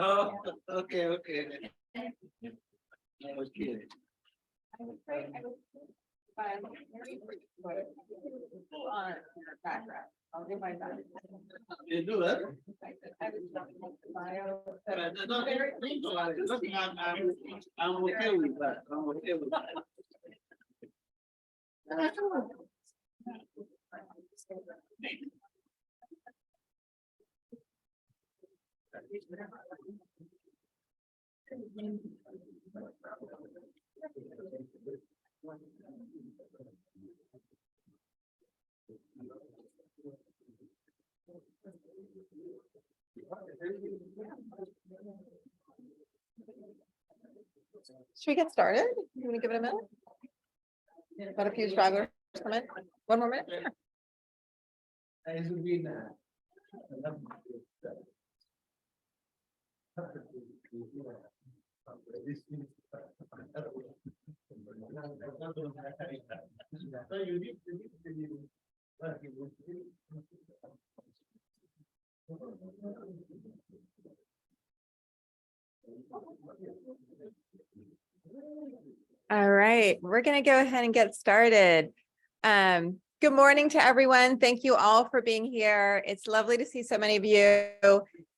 Oh, okay, okay. I was kidding. I'll do my best. You do that? I'm okay with that. I'm okay with that. Should we get started? You want to give it a minute? Let a few stragglers come in. One more minute. It would be All right, we're going to go ahead and get started. Good morning to everyone. Thank you all for being here. It's lovely to see so many of you.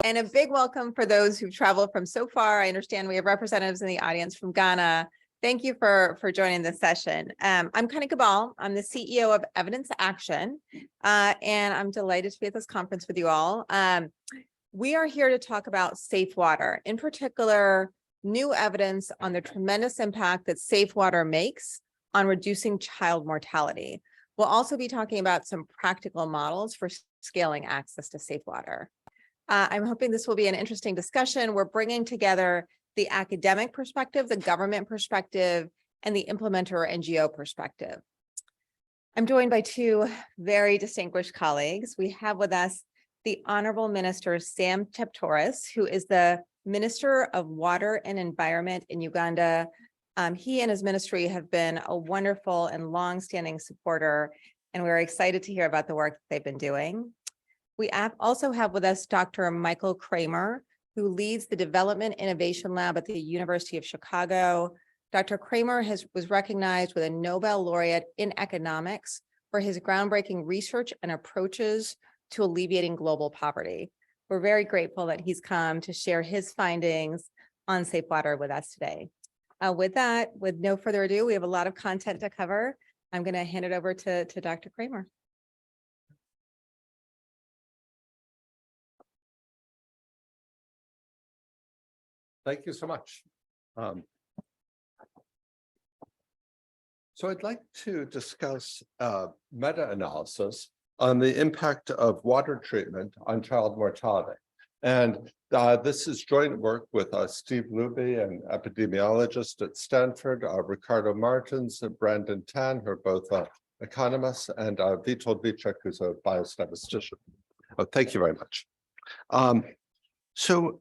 And a big welcome for those who've traveled from so far. I understand we have representatives in the audience from Ghana. Thank you for joining this session. I'm Connie Cabal. I'm the CEO of Evidence Action, and I'm delighted to be at this conference with you all. We are here to talk about safe water, in particular, new evidence on the tremendous impact that safe water makes on reducing child mortality. We'll also be talking about some practical models for scaling access to safe water. I'm hoping this will be an interesting discussion. We're bringing together the academic perspective, the government perspective, and the implementer or NGO perspective. I'm joined by two very distinguished colleagues. We have with us the Honorable Minister Sam Cheptoris, who is the Minister of Water and Environment in Uganda. He and his ministry have been a wonderful and long-standing supporter, and we're excited to hear about the work that they've been doing. We also have with us Dr. Michael Kramer, who leads the Development Innovation Lab at the University of Chicago. Dr. Kramer was recognized with a Nobel laureate in economics for his groundbreaking research and approaches to alleviating global poverty. We're very grateful that he's come to share his findings on safe water with us today. With that, with no further ado, we have a lot of content to cover. I'm going to hand it over to Dr. Kramer. Thank you so much. So I'd like to discuss meta-analysis on the impact of water treatment on child mortality. And this is joint work with Steve Luby, an epidemiologist at Stanford, Ricardo Martins and Brandon Tan, who are both economists, and Witold Wieczek, who's a biostatistician. Oh, thank you very much. So,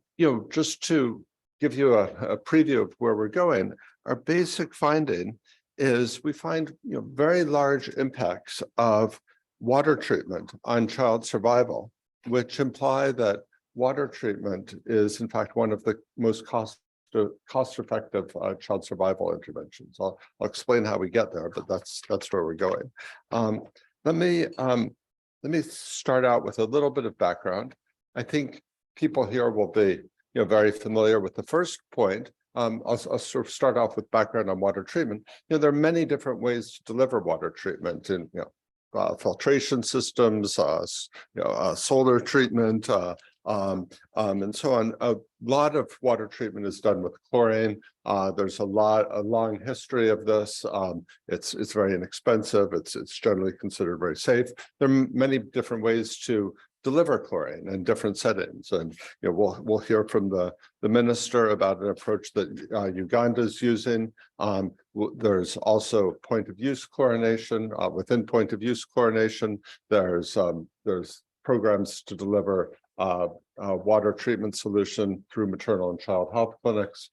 just to give you a preview of where we're going, our basic finding is we find very large impacts of water treatment on child survival, which imply that water treatment is in fact one of the most cost-effective child survival interventions. I'll explain how we get there, but that's where we're going. Let me start out with a little bit of background. I think people here will be very familiar with the first point. I'll sort of start off with background on water treatment. There are many different ways to deliver water treatment, in filtration systems, solar treatment, and so on. A lot of water treatment is done with chlorine. There's a long history of this. It's very inexpensive. It's generally considered very safe. There are many different ways to deliver chlorine in different settings, and we'll hear from the minister about an approach that Uganda is using. There's also point-of-use chlorination. Within point-of-use chlorination, there's programs to deliver water treatment solution through maternal and child health clinics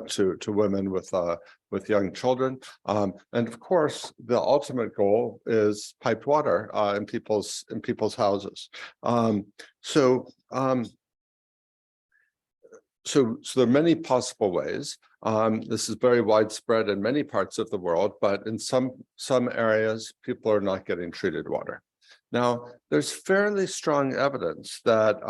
to women with young children. And of course, the ultimate goal is piped water in people's so there are many possible ways. This is very widespread in many parts of the world, but in some areas, people are not getting treated water. Now, there's fairly strong evidence that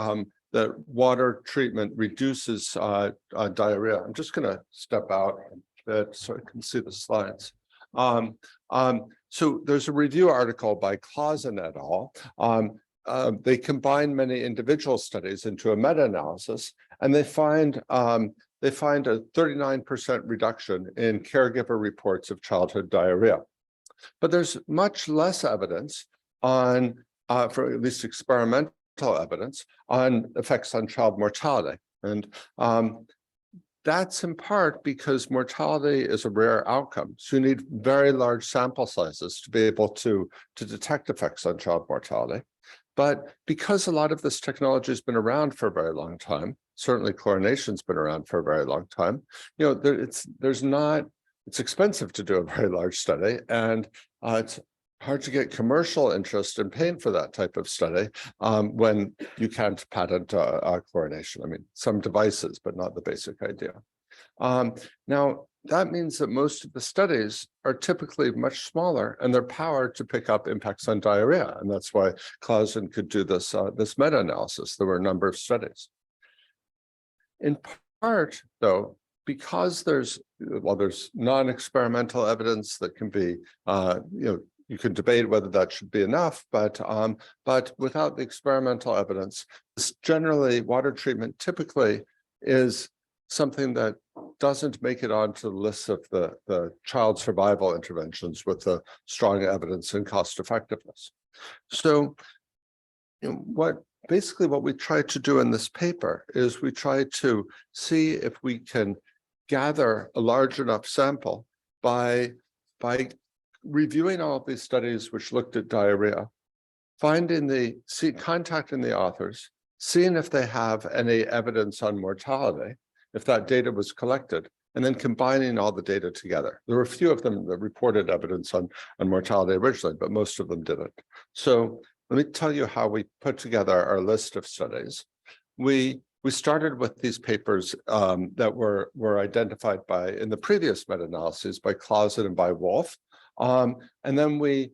that water treatment reduces diarrhea. I'm just going to step out a bit so I can see the slides. So there's a review article by Clausen et al. They combine many individual studies into a meta-analysis, and they find a 39% reduction in caregiver reports of childhood diarrhea. But there's much less evidence on, for at least experimental evidence, on effects on child mortality. And that's in part because mortality is a rare outcome. So you need very large sample sizes to be able to detect effects on child mortality. But because a lot of this technology has been around for a very long time, certainly chlorination's been around for a very long time, you know, it's expensive to do a very large study, and it's hard to get commercial interest and paying for that type of study when you can't patent chlorination. I mean, some devices, but not the basic idea. Now, that means that most of the studies are typically much smaller, and they're powered to pick up impacts on diarrhea. And that's why Clausen could do this, this meta-analysis. There were a number of studies. In part, though, because there's non-experimental evidence that can be, you can debate whether that should be enough, but without the experimental evidence, generally water treatment typically is something that doesn't make it onto the list of the child survival interventions with the strong evidence and cost effectiveness. So, basically what we try to do in this paper is we try to see if we can gather a large enough sample by reviewing all of these studies which looked at diarrhea, contacting the authors, seeing if they have any evidence on mortality, if that data was collected, and then combining all the data together. There were a few of them that reported evidence on mortality originally, but most of them didn't. So let me tell you how we put together our list of studies. We started with these papers that were identified in the previous meta-analyses by Clausen and by Wolf. And then we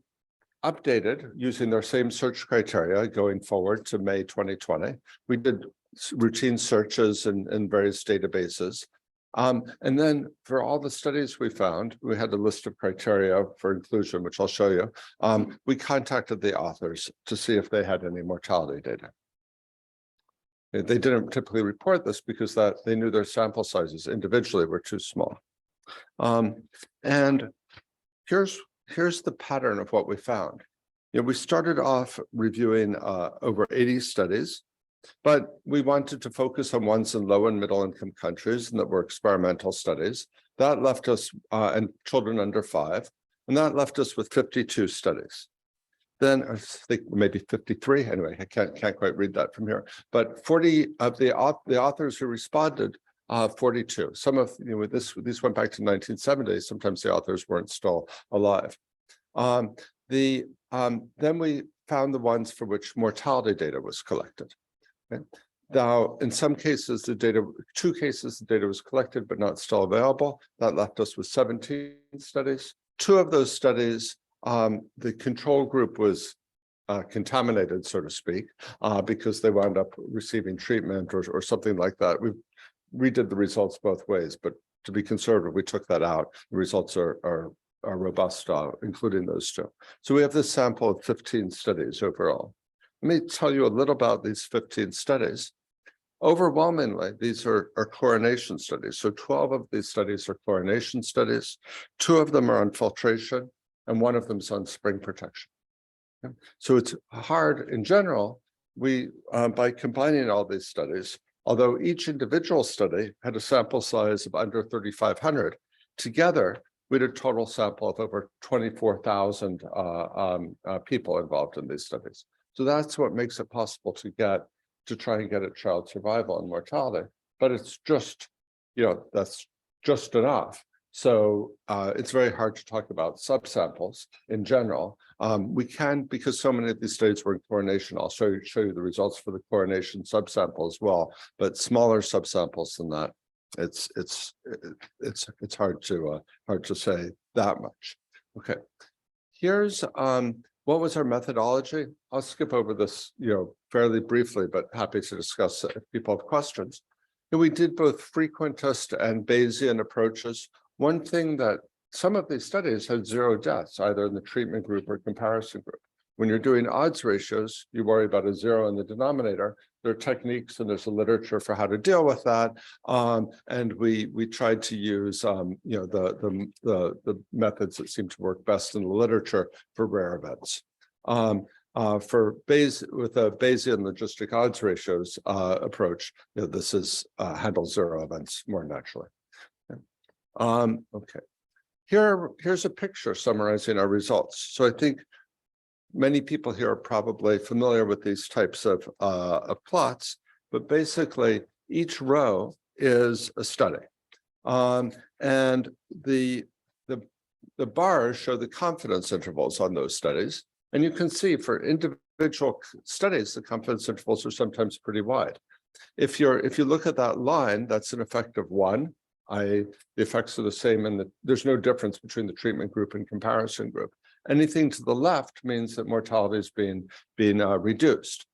updated using their same search criteria going forward to May 2020. We did routine searches in various databases. And then for all the studies we found, we had a list of criteria for inclusion, which I'll show you. We contacted the authors to see if they had any mortality data. They didn't typically report this because they knew their sample sizes individually were too small. And here's the pattern of what we found. We started off reviewing over 80 studies, but we wanted to focus on ones in low and middle income countries and that were experimental studies. That left us, and children under 5, and that left us with 52 studies. Then I think maybe 53, anyway, I can't quite read that from here, but 40 of the authors who responded, 42. Some of, these went back to 1970, sometimes the authors weren't still alive. Then we found the ones for which mortality data was collected. Okay. Now, in some cases, 2 cases, the data was collected but not still available. That left us with 17 studies. 2 of those studies, the control group was contaminated, so to speak, because they wound up receiving treatment or something like that. We redid the results both ways, but to be conservative, we took that out. The results are robust, including those 2. So we have this sample of 15 studies overall. Let me tell you a little about these 15 studies. Overwhelmingly, these are chlorination studies. So 12 of these studies are chlorination studies. 2 of them are on filtration, and 1 of them is on spring protection. Okay. So it's hard in general. We, by combining all these studies, although each individual study had a sample size of under 3,500, together we had a total sample of over 24,000 people involved in these studies. So that's what makes it possible to try and get at child survival and mortality. But it's just, that's just enough So it's very hard to talk about subsamples in general. We can, because so many of these studies were in chlorination. I'll show you the results for the chlorination subsample as well, but smaller subsamples than that. It's hard to say that much. Okay, here's what was our methodology. I'll skip over this, fairly briefly, but happy to discuss if people have questions. And we did both frequentist and Bayesian approaches. One thing that some of these studies had 0 deaths, either in the treatment group or comparison group. When you're doing odds ratios, you worry about a 0 in the denominator. There are techniques and there's a literature for how to deal with that. And we tried to use the methods that seem to work best in the literature for rare events. With a Bayesian logistic odds ratios approach, this is handles 0 events more naturally. Okay, here's a picture summarizing our results. So I think many people here are probably familiar with these types of plots, but basically each row is a study, and the bars show the confidence intervals on those studies, and you can see for individual studies the confidence intervals are sometimes pretty wide. If you look at that line, that's an effect of 1. The effects are the same, and there's no difference between the treatment group and comparison group. Anything to the left means that mortality is being reduced.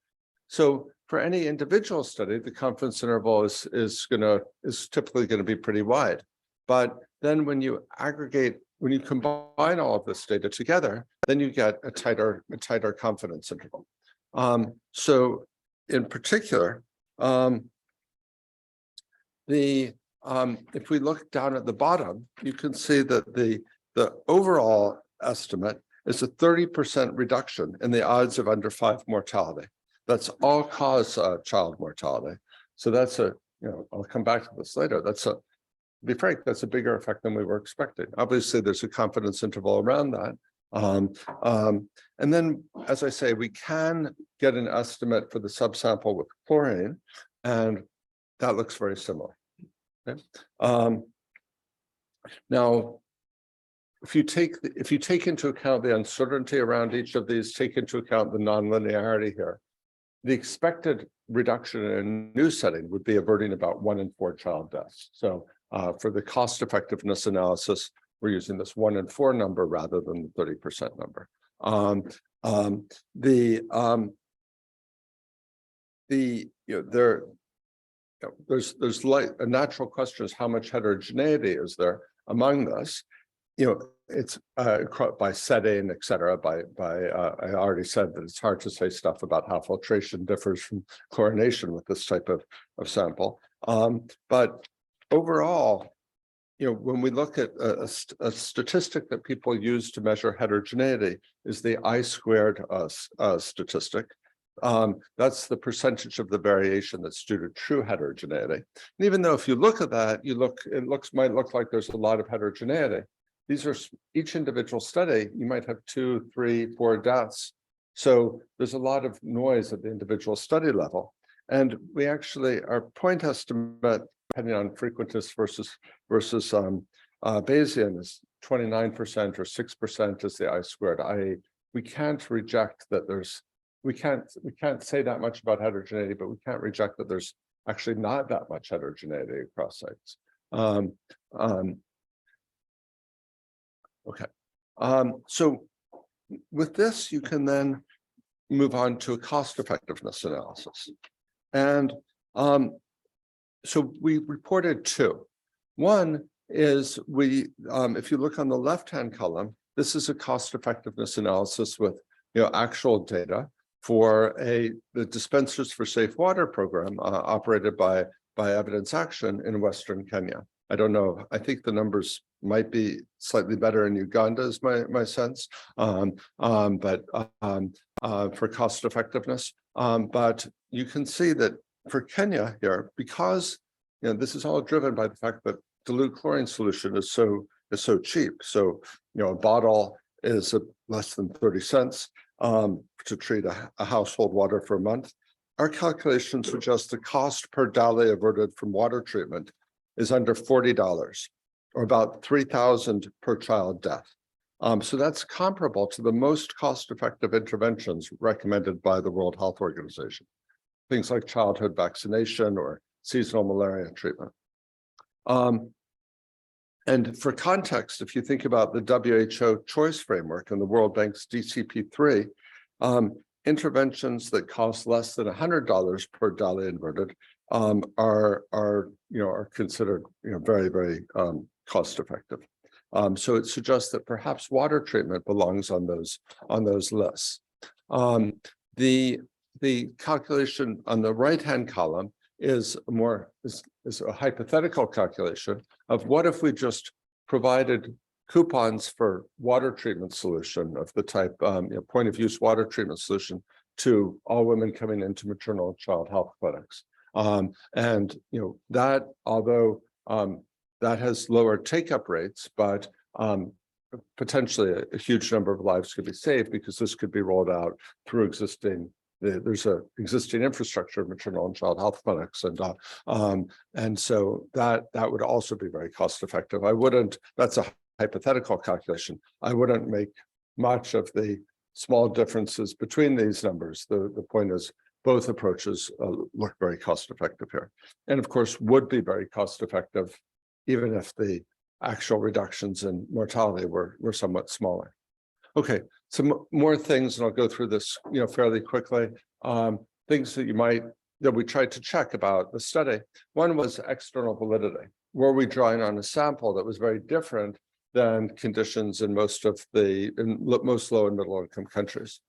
So for any individual study, the confidence interval is typically going to be pretty wide. But then when you combine all of this data together, then you get a tighter confidence interval. So in particular, if we look down at the bottom, you can see that the overall estimate is a 30% reduction in the odds of under 5 mortality. That's all-cause child mortality. So that's I'll come back to this later. To be frank, that's a bigger effect than we were expecting. Obviously, there's a confidence interval around that. And then, as I say, we can get an estimate for the subsample with chlorine, and that looks very similar. Okay. Now, if you take into account the uncertainty around each of these, take into account the nonlinearity here, the expected reduction in a new setting would be averting about 1 in 4 child deaths. So for the cost effectiveness analysis, we're using this 1 in 4 number rather than the 30% number. There's like a natural question is how much heterogeneity is there among this? It's by setting, et cetera. I already said that it's hard to say stuff about how filtration differs from chlorination with this type of sample. But overall, when we look at a statistic that people use to measure heterogeneity is the I-squared statistic. That's the percentage of the variation that's due to true heterogeneity. And even though if you look at that, might look like there's a lot of heterogeneity. These are each individual study, you might have 2, 3, 4 deaths. So there's a lot of noise at the individual study level. And we actually, our point estimate, depending on frequentist versus Bayesian, is 29% or 6% is the I-squared. We can't reject that we can't say that much about heterogeneity, but we can't reject that there's actually not that much heterogeneity across sites. Okay. So with this, you can then move on to a cost effectiveness analysis. And so we reported 2. One is if you look on the left-hand column, this is a cost effectiveness analysis with actual data for the Dispensers for Safe Water program operated by Evidence Action in Western Kenya. I don't know. I think the numbers might be slightly better in Uganda, is my sense, but for cost effectiveness. But you can see that for Kenya here, because this is all driven by the fact that dilute chlorine solution is so cheap. So a bottle is less than 30 cents to treat a household water for a month. Our calculations suggest the cost per Dali averted from water treatment is under $40 or about 3,000 per child death. So that's comparable to the most cost-effective interventions recommended by the World Health Organization. Things like childhood vaccination or seasonal malaria treatment. And for context, if you think about the WHO choice framework and the World Bank's DCP3, interventions that cost less than $100 per dollar inverted are considered very, very cost effective. So it suggests that perhaps water treatment belongs on those lists. The calculation on the right-hand column is a hypothetical calculation of what if we just provided coupons for water treatment solution of the type point of use water treatment solution to all women coming into maternal and child health clinics. And that, although that has lower take-up rates, but potentially a huge number of lives could be saved because this could be rolled out through there's an existing infrastructure of maternal and child health clinics, and so that would also be very cost effective. That's a hypothetical calculation. I wouldn't make much of the small differences between these numbers. The point is both approaches look very cost effective here, and of course would be very cost effective even if the actual reductions in mortality were somewhat smaller. Okay, some more things, and I'll go through this fairly quickly. Things that we tried to check about the study. One was external validity. Were we drawing on a sample that was very different than conditions in most low and middle income countries?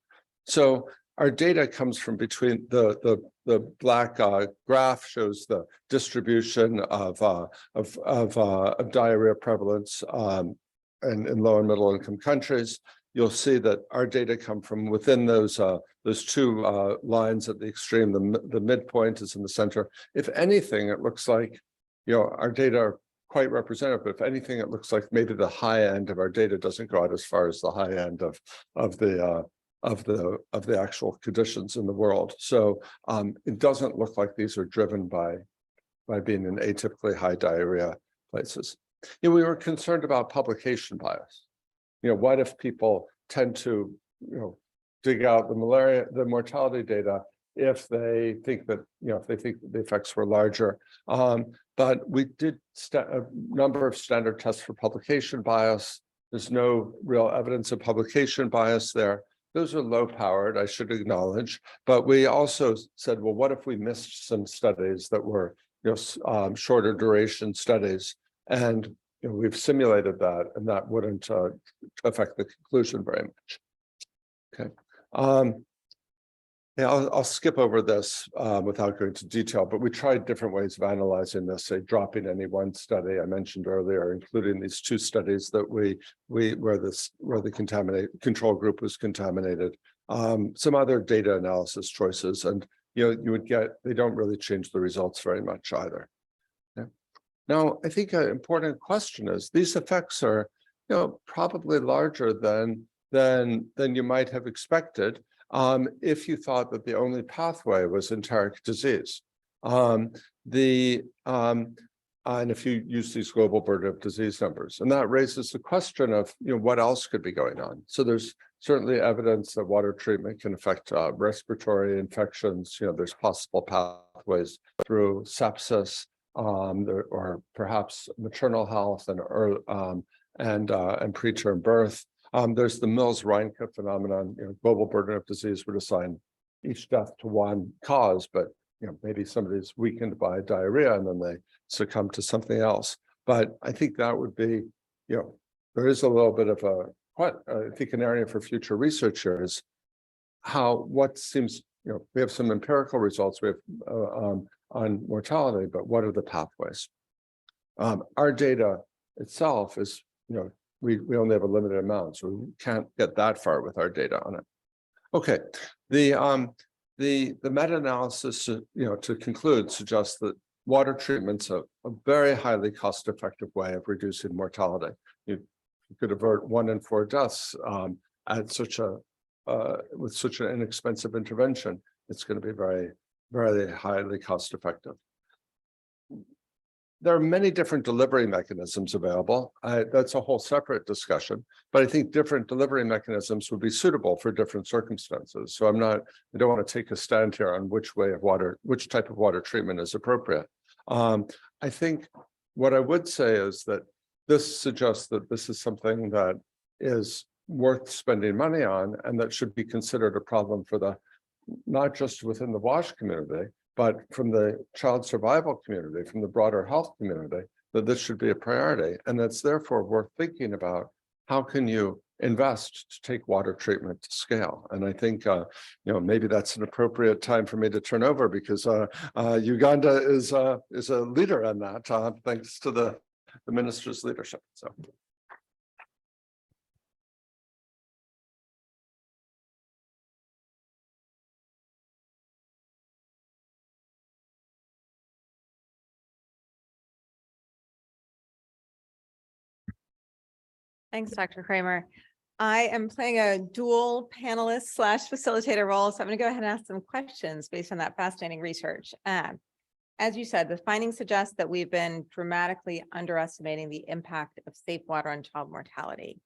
So our data comes from between the black graph shows the distribution of diarrhea prevalence in low and middle income countries. You'll see that our data come from within those two lines at the extreme. The midpoint is in the center. If anything, it looks like our data are quite representative. If anything, it looks like maybe the high end of our data doesn't go out as far as the high end of the actual conditions in the world. So it doesn't look like these are driven by being in atypically high diarrhea places. We were concerned about publication bias. What if people tend to dig out the mortality data if they think that the effects were larger. But we did a number of standard tests for publication bias. There's no real evidence of publication bias there. Those are low powered, I should acknowledge. But we also said, well, what if we missed some studies that were shorter duration studies? And we've simulated that, and that wouldn't affect the conclusion very much. Okay. I'll skip over this without going into detail, but we tried different ways of analyzing this, say dropping any one study I mentioned earlier, including these two studies that where the control group was contaminated, some other data analysis choices, and you would get, they don't really change the results very much either. Yeah. Now, I think an important question is these effects are probably larger than you might have expected. If you thought that the only pathway was enteric disease. And if you use these global burden of disease numbers, and that raises the question of, what else could be going on? So there's certainly evidence that water treatment can affect respiratory infections. There's possible pathways through sepsis, or perhaps maternal health and preterm birth. There's the Mills-Reinke phenomenon. Global burden of disease would assign each death to one cause, but maybe somebody's weakened by diarrhea and then they succumb to something else. But I think that would be, there is a little bit of I think an area for future research here is what seems, we have some empirical results we have on mortality, but what are the pathways? Our data itself is, we only have a limited amount, so we can't get that far with our data on it. Okay, the meta-analysis, to conclude, suggests that water treatment's a very highly cost-effective way of reducing mortality. You could avert 1 in 4 deaths at with such an inexpensive intervention. It's going to be very, very highly cost-effective. there are many different delivery mechanisms available. That's a whole separate discussion, but I think different delivery mechanisms would be suitable for different circumstances. So I don't want to take a stand here on which type of water treatment is appropriate. I think what I would say is that this suggests that this is something that is worth spending money on and that should be considered a problem for not just within the WASH community, but from the child survival community, from the broader health community, that this should be a priority. And it's therefore worth thinking about how can you invest to take water treatment to scale. And I think, maybe that's an appropriate time for me to turn over because Uganda is a leader in that, thanks to the minister's leadership. So. Thanks, Dr. Kramer. I am playing a dual panelist / facilitator role, so I'm going to go ahead and ask some questions based on that fascinating research. As you said, the findings suggest that we've been dramatically underestimating the impact of safe water on child mortality.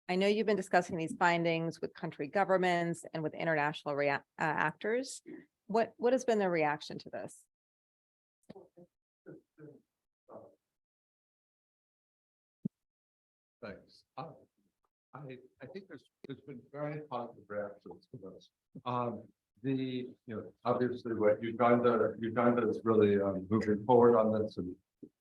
I know you've been discussing these findings with country governments and with international actors. What has been their reaction to this? Thanks. I think there's been very positive reactions to this. Obviously what Uganda is really moving forward on this, and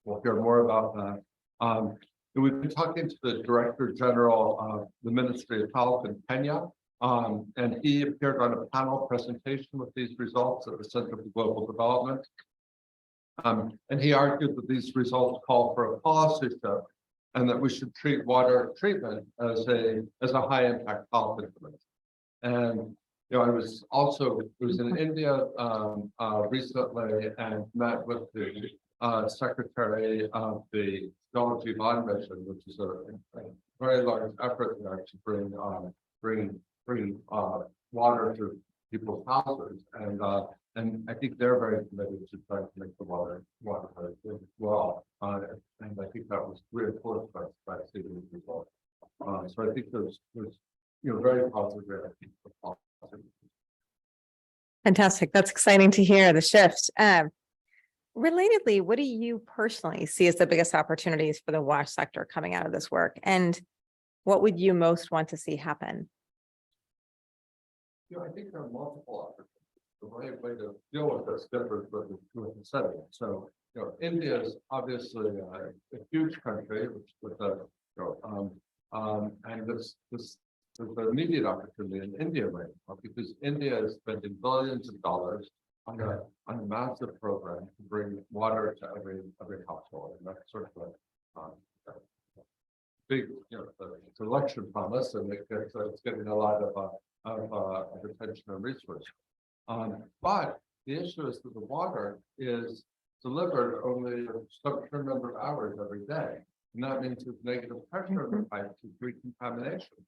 we'll hear more about that. And we've been talking to the Director General of the Ministry of Health in Kenya, and he appeared on a panel presentation with these results at the Center for Global Development. And he argued that these results call for a policy shift and that we should treat water treatment as a high impact health intervention. And I was in India recently and met with the Secretary of the Jal Jeevan Mission, which is a very large effort there to bring water to people's houses. And I think they're very committed to trying to make the water very good as well. And I think that was reinforced by seeing the results. So I think there's very positive reaction. Fantastic. That's exciting to hear the shift. Relatedly, what do you personally see as the biggest opportunities for the WASH sector coming out of this work? And what would you most want to see happen? I think there are multiple opportunities. The right way to deal with this differs with the setting. So, India is obviously a huge country, with and this there's an immediate opportunity in India right now because India is spending billions of dollars on a massive program to bring water to every household, and that's sort of a big, it's an election promise, and it's getting a lot of attention and resources. But the issue is that the water is delivered only a certain number of hours every day. And that means there's negative pressure in the pipe to recontamination.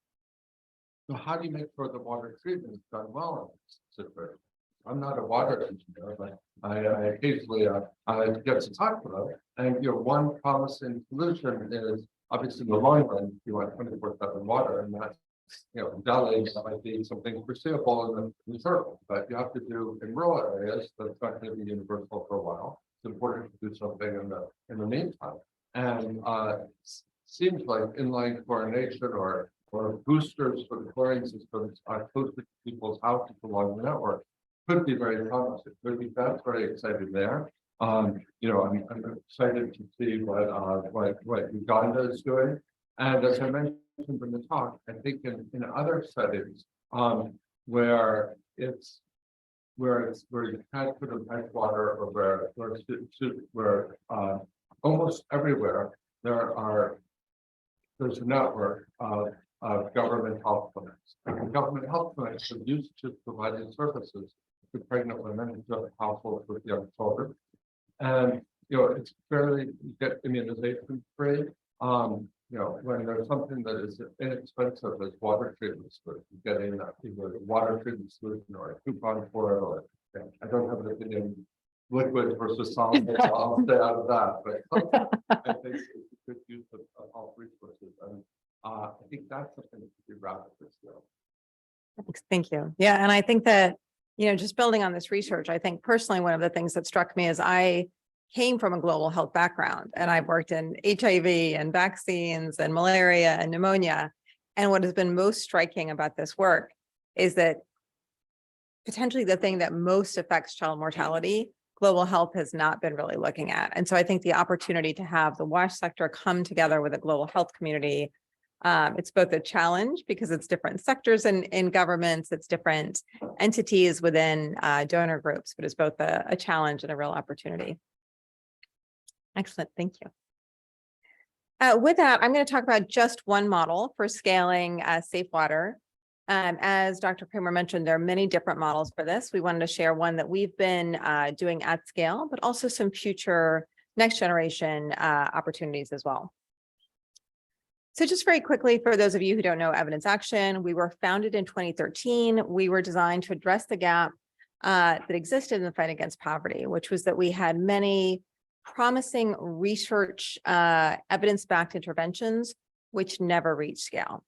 So how do you make sure the water treatment is done well in this situation? I'm not a water engineer, but I occasionally get to talk to them. And one promising solution is obviously in the long run, you want 24/7 water, and that's in Delhi, that might be something foreseeable in the circle, but you have to do in rural areas that's not going to be universal for a while. It's important to do something in the meantime. And seems like inline chlorination or boosters for the chlorine systems close to people's houses along the network could be very promising. That's very exciting there. I'm excited to see what Uganda is doing. And as I mentioned in the talk, I think in other settings where you can't put in pipe water, or where almost everywhere there's a network of government health clinics. And government health clinics are used to providing services to pregnant women and to households with young children. And it's fairly, you get immunization free. When there's something that is inexpensive as water treatment solution, getting either a water treatment solution or a coupon for it, or I don't have an opinion liquid versus solid, so I'll stay out of that, but I think it's a good use of all resources, and I think that's something that could be rapidly scaled. Thank you. Yeah, and I think that, just building on this research, I think personally, one of the things that struck me is I came from a global health background and I've worked in HIV and vaccines and malaria and pneumonia. And what has been most striking about this work is that potentially the thing that most affects child mortality, global health has not been really looking at. And so I think the opportunity to have the WASH sector come together with a global health community, it's both a challenge because it's different sectors in governments, it's different entities within donor groups, but it's both a challenge and a real opportunity. Excellent, thank you. With that, I'm going to talk about just one model for scaling safe water. As Dr. Kramer mentioned, there are many different models for this. We wanted to share one that we've been doing at scale, but also some future next generation opportunities as well. So just very quickly, for those of you who don't know Evidence Action, we were founded in 2013. We were designed to address the gap that existed in the fight against poverty, which was that we had many promising research evidence-backed interventions, which never reached scale.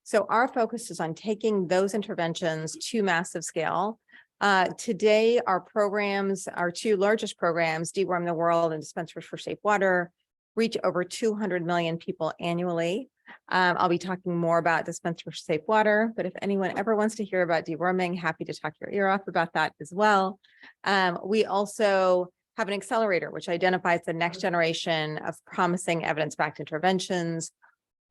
So our focus is on taking those interventions to massive scale. Today, our programs, our two largest programs, Deworm the World and Dispensers for Safe Water, reach over 200 million people annually. I'll be talking more about Dispensers for Safe Water, but if anyone ever wants to hear about deworming, happy to talk your ear off about that as well. We also have an accelerator, which identifies the next generation of promising evidence-backed interventions.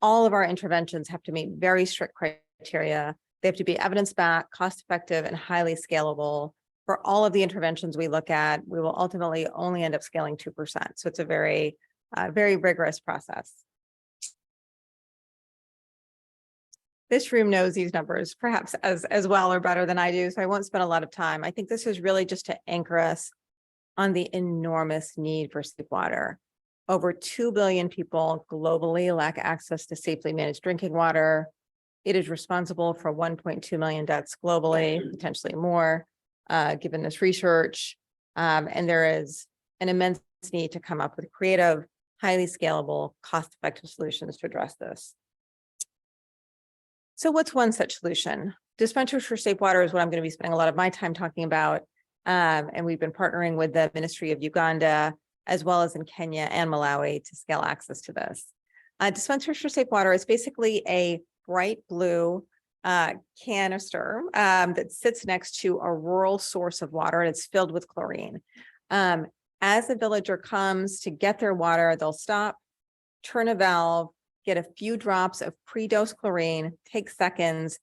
All of our interventions have to meet very strict criteria. They have to be evidence-backed, cost-effective, and highly scalable. For all of the interventions we look at, we will ultimately only end up scaling 2%. So it's a very rigorous process. This room knows these numbers perhaps as well or better than I do, so I won't spend a lot of time. I think this is really just to anchor us on the enormous need for safe water. Over 2 billion people globally lack access to safely managed drinking water. It is responsible for 1.2 million deaths globally, potentially more, given this research. And there is an immense need to come up with creative, highly scalable, cost-effective solutions to address this. So what's one such solution? Dispensers for Safe Water is what I'm going to be spending a lot of my time talking about. And we've been partnering with the Ministry of Uganda, as well as in Kenya and Malawi, to scale access to this. Dispensers for Safe Water is basically a bright blue canister that sits next to a rural source of water, and it's filled with chlorine. As the villager comes to get their water, they'll stop, turn a valve, get a few drops of pre-dosed chlorine, take seconds,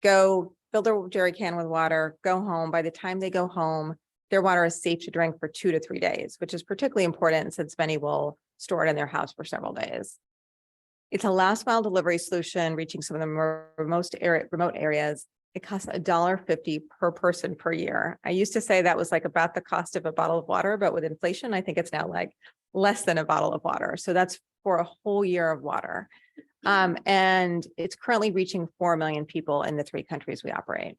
go fill their jerry can with water, go home. By the time they go home, their water is safe to drink for 2 to 3 days, which is particularly important since many will store it in their house for several days. It's a last mile delivery solution reaching some of the remote areas. It costs $1.50 per person per year. I used to say that was like about the cost of a bottle of water, but with inflation, I think it's now like less than a bottle of water. So that's for a whole year of water. And it's currently reaching 4 million people in the 3 countries we operate.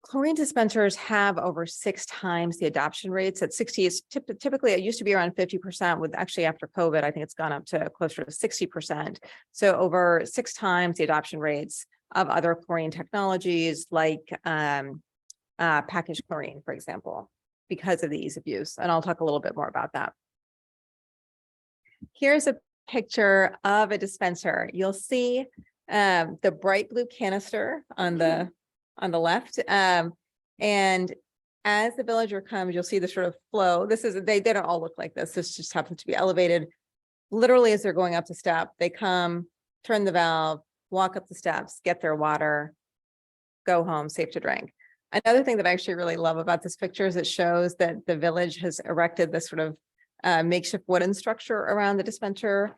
Chlorine dispensers have over 6 times the adoption rates. At 60, is typically it used to be around 50%. With actually after COVID, I think it's gone up to closer to 60%. So over 6 times the adoption rates of other chlorine technologies like packaged chlorine, for example, because of the ease of use. And I'll talk a little bit more about that. Here's a picture of a dispenser. You'll see the bright blue canister on the left. And as the villager comes, you'll see the sort of flow. This is, they don't all look like this. This just happens to be elevated. Literally, as they're going up the step, they come, turn the valve, walk up the steps, get their water, go home, safe to drink. Another thing that I actually really love about this picture is it shows that the village has erected this sort of makeshift wooden structure around the dispenser.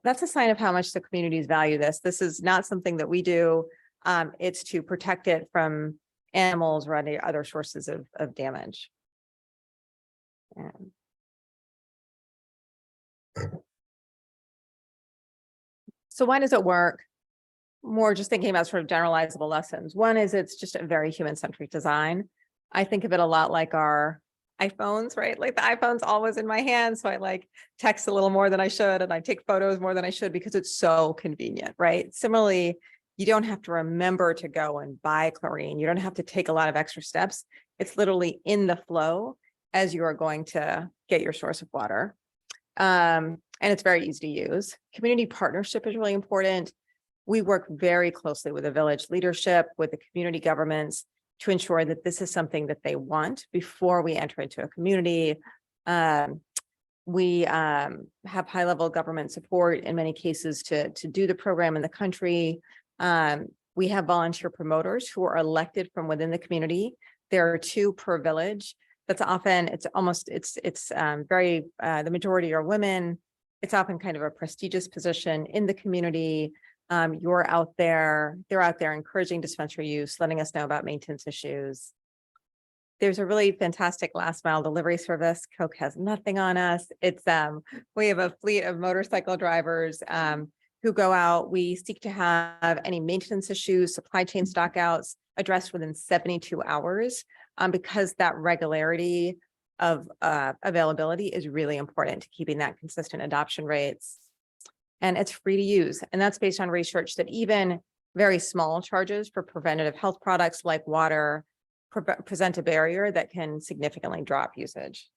That's a sign of how much the communities value this. This is not something that we do. It's to protect it from animals or any other sources of damage. So why does it work? More just thinking about sort of generalizable lessons. One is it's just a very human-centric design. I think of it a lot like our iPhones, right? Like the iPhone's always in my hand. So I like text a little more than I should, and I take photos more than I should because it's so convenient, right? Similarly, you don't have to remember to go and buy chlorine. You don't have to take a lot of extra steps. It's literally in the flow as you are going to get your source of water. And it's very easy to use. Community partnership is really important. We work very closely with the village leadership, with the community governments to ensure that this is something that they want before we enter into a community. We have high-level government support in many cases to do the program in the country. We have volunteer promoters who are elected from within the community. There are 2 per village. That's often, the majority are women. It's often kind of a prestigious position in the community. You're out there, they're out there encouraging dispensary use, letting us know about maintenance issues. There's a really fantastic last mile delivery service. Coke has nothing on us. It's we have a fleet of motorcycle drivers who go out. We seek to have any maintenance issues, supply chain stockouts addressed within 72 hours because that regularity of availability is really important to keeping that consistent adoption rates. And it's free to use. And that's based on research that even very small charges for preventative health products like water present a barrier that can significantly drop usage.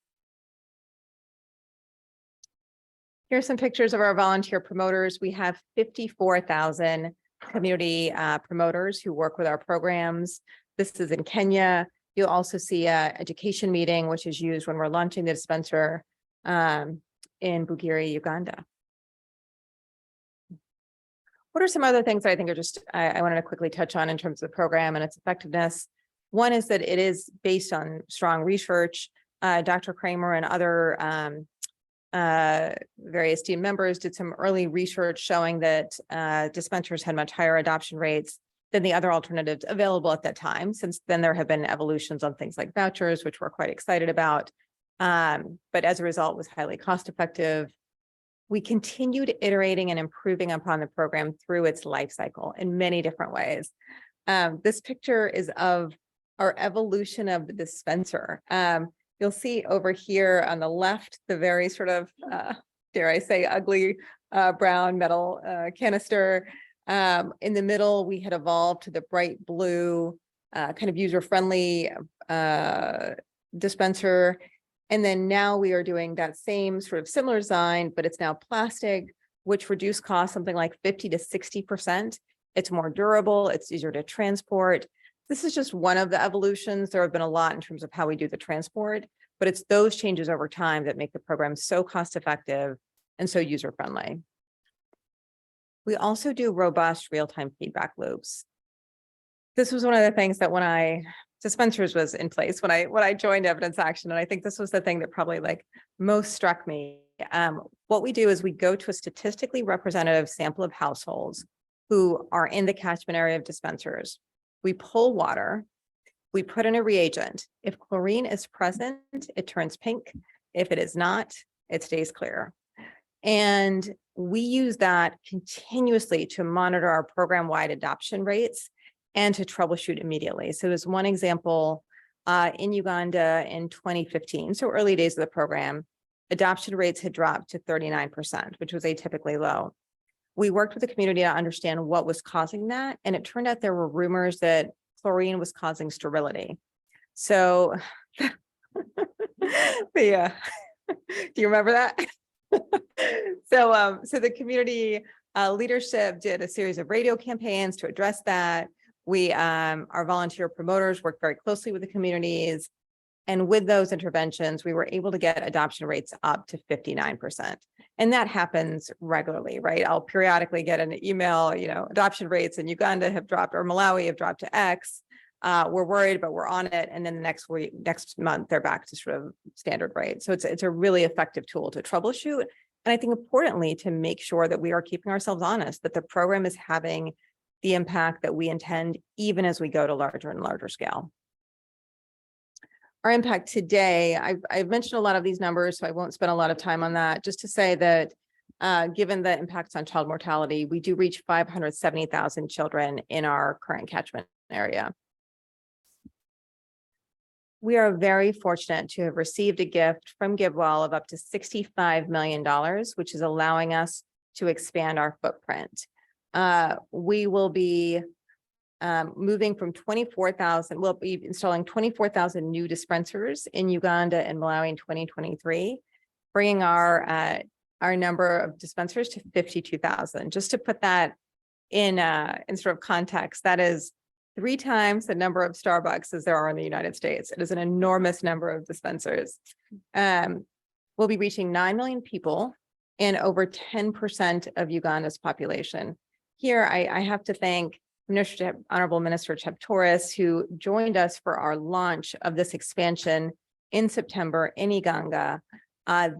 Here's some pictures of our volunteer promoters. We have 54,000 community promoters who work with our programs. This is in Kenya. You'll also see an education meeting, which is used when we're launching the dispenser in Bugiri, Uganda. What are some other things that I think are just, I wanted to quickly touch on in terms of the program and its effectiveness? One is that it is based on strong research. Dr. Kramer and other various team members did some early research showing that dispensers had much higher adoption rates than the other alternatives available at that time. Since then, there have been evolutions on things like vouchers, which we're quite excited about. But as a result, was highly cost effective. We continued iterating and improving upon the program through its life cycle in many different ways. This picture is of our evolution of the dispenser. You'll see over here on the left, the very sort of, dare I say, ugly brown metal canister. In the middle, we had evolved to the bright blue, kind of user-friendly dispenser. And then now we are doing that same sort of similar design, but it's now plastic, which reduced costs something like 50 to 60%. It's more durable, it's easier to transport. This is just one of the evolutions. There have been a lot in terms of how we do the transport, but it's those changes over time that make the program so cost effective and so user-friendly. We also do robust real-time feedback loops. This was one of the things that when dispensers was in place when I joined Evidence Action, and I think this was the thing that probably like most struck me. What we do is we go to a statistically representative sample of households who are in the catchment area of dispensers. We pull water, we put in a reagent. If chlorine is present, it turns pink. If it is not, it stays clear. And we use that continuously to monitor our program-wide adoption rates and to troubleshoot immediately. So there's one example in Uganda in 2015, so early days of the program, adoption rates had dropped to 39%, which was atypically low. We worked with the community to understand what was causing that, and it turned out there were rumors that chlorine was causing sterility. So, yeah, do you remember that? So the community leadership did a series of radio campaigns to address that. We, our volunteer promoters worked very closely with the communities. And with those interventions, we were able to get adoption rates up to 59%. And that happens regularly, right? I'll periodically get an email, adoption rates in Uganda have dropped or Malawi have dropped to X. We're worried, but we're on it. And then the next month, they're back to sort of standard rate. So it's a really effective tool to troubleshoot. And I think importantly, to make sure that we are keeping ourselves honest, that the program is having the impact that we intend, even as we go to larger and larger scale. Our impact today, I've mentioned a lot of these numbers, so I won't spend a lot of time on that, just to say that given the impacts on child mortality, we do reach 570,000 children in our current catchment area. We are very fortunate to have received a gift from GiveWell of up to $65 million, which is allowing us to expand our footprint. We will be moving from 24,000, we'll be installing 24,000 new dispensers in Uganda and Malawi in 2023, bringing our number of dispensers to 52,000. Just to put that in sort of context, that is 3 times the number of Starbucks as there are in the United States. It is an enormous number of dispensers. We'll be reaching 9 million people and over 10% of Uganda's population. Here, I have to thank Honorable Minister Cheptoris, who joined us for our launch of this expansion in September in Iganga.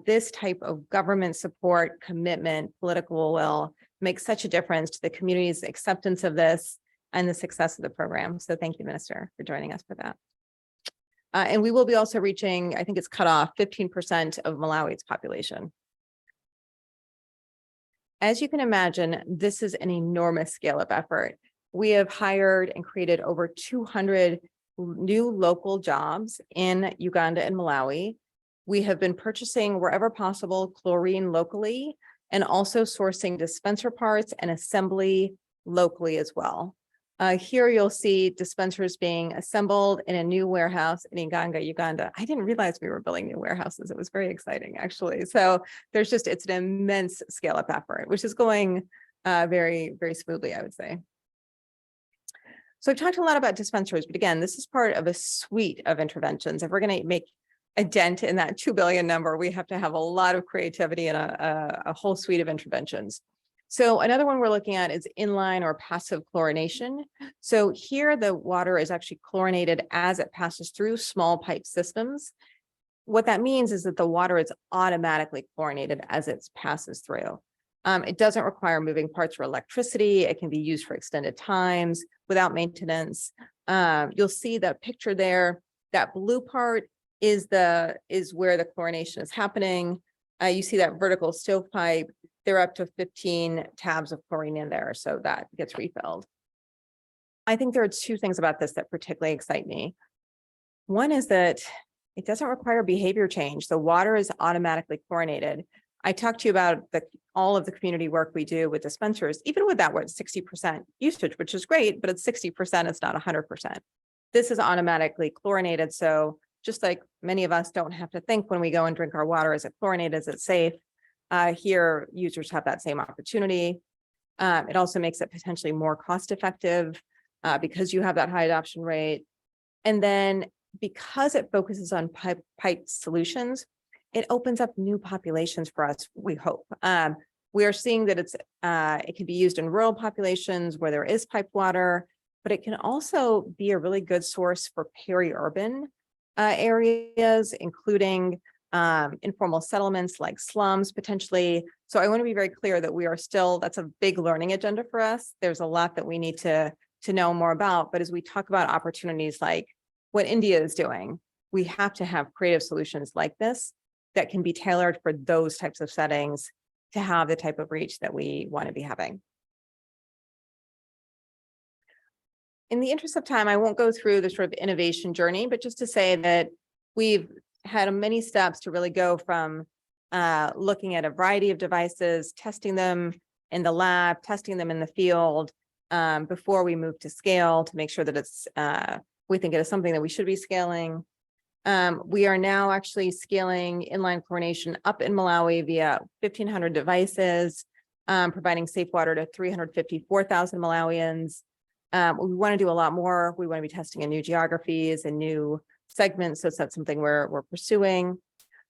This type of government support, commitment, political will makes such a difference to the community's acceptance of this and the success of the program. So thank you, Minister, for joining us for that. And we will be also reaching, I think it's cut off, 15% of Malawi's population. As you can imagine, this is an enormous scale-up effort. We have hired and created over 200 new local jobs in Uganda and Malawi. We have been purchasing wherever possible chlorine locally and also sourcing dispenser parts and assembly locally as well. Here you'll see dispensers being assembled in a new warehouse in Iganga, Uganda. I didn't realize we were building new warehouses. It was very exciting, actually. So it's an immense scale-up effort, which is going very, very smoothly, I would say. So I've talked a lot about dispensers, but again, this is part of a suite of interventions. If we're going to make a dent in that 2 billion number, we have to have a lot of creativity and a whole suite of interventions. So another one we're looking at is inline or passive chlorination. So here the water is actually chlorinated as it passes through small pipe systems. What that means is that the water is automatically chlorinated as it passes through. It doesn't require moving parts or electricity. It can be used for extended times without maintenance. You'll see the picture there. That blue part is where the chlorination is happening. You see that vertical stovepipe. There are up to 15 tabs of chlorine in there, so that gets refilled. I think there are 2 things about this that particularly excite me. One is that it doesn't require behavior change. The water is automatically chlorinated. I talked to you about all of the community work we do with dispensers. Even with that, we're at 60% usage, which is great, but it's 60%, it's not 100%. This is automatically chlorinated. So just like many of us don't have to think when we go and drink our water, is it chlorinated, is it safe? Here, users have that same opportunity. It also makes it potentially more cost effective because you have that high adoption rate. And then because it focuses on pipe solutions, it opens up new populations for us, we hope. We are seeing that it can be used in rural populations where there is piped water, but it can also be a really good source for peri-urban areas, including informal settlements like slums potentially. So I want to be very clear that we are still, that's a big learning agenda for us. There's a lot that we need to know more about. But as we talk about opportunities like what India is doing, we have to have creative solutions like this that can be tailored for those types of settings to have the type of reach that we want to be having. In the interest of time, I won't go through the sort of innovation journey, but just to say that we've had many steps to really go from looking at a variety of devices, testing them in the lab, testing them in the field before we move to scale to make sure that we think it is something that we should be scaling. We are now actually scaling inline chlorination up in Malawi via 1,500 devices, providing safe water to 354,000 Malawians. We want to do a lot more. We want to be testing in new geographies and new segments. So that's something we're pursuing.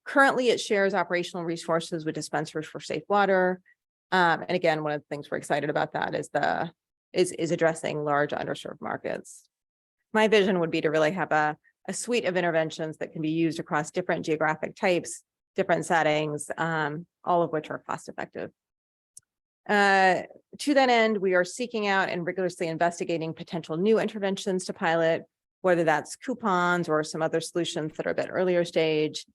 Currently, it shares operational resources with dispensers for safe water. And again, one of the things we're excited about that is addressing large underserved markets. My vision would be to really have a suite of interventions that can be used across different geographic types, different settings, all of which are cost effective. To that end, we are seeking out and rigorously investigating potential new interventions to pilot, whether that's coupons or some other solutions that are a bit earlier stage.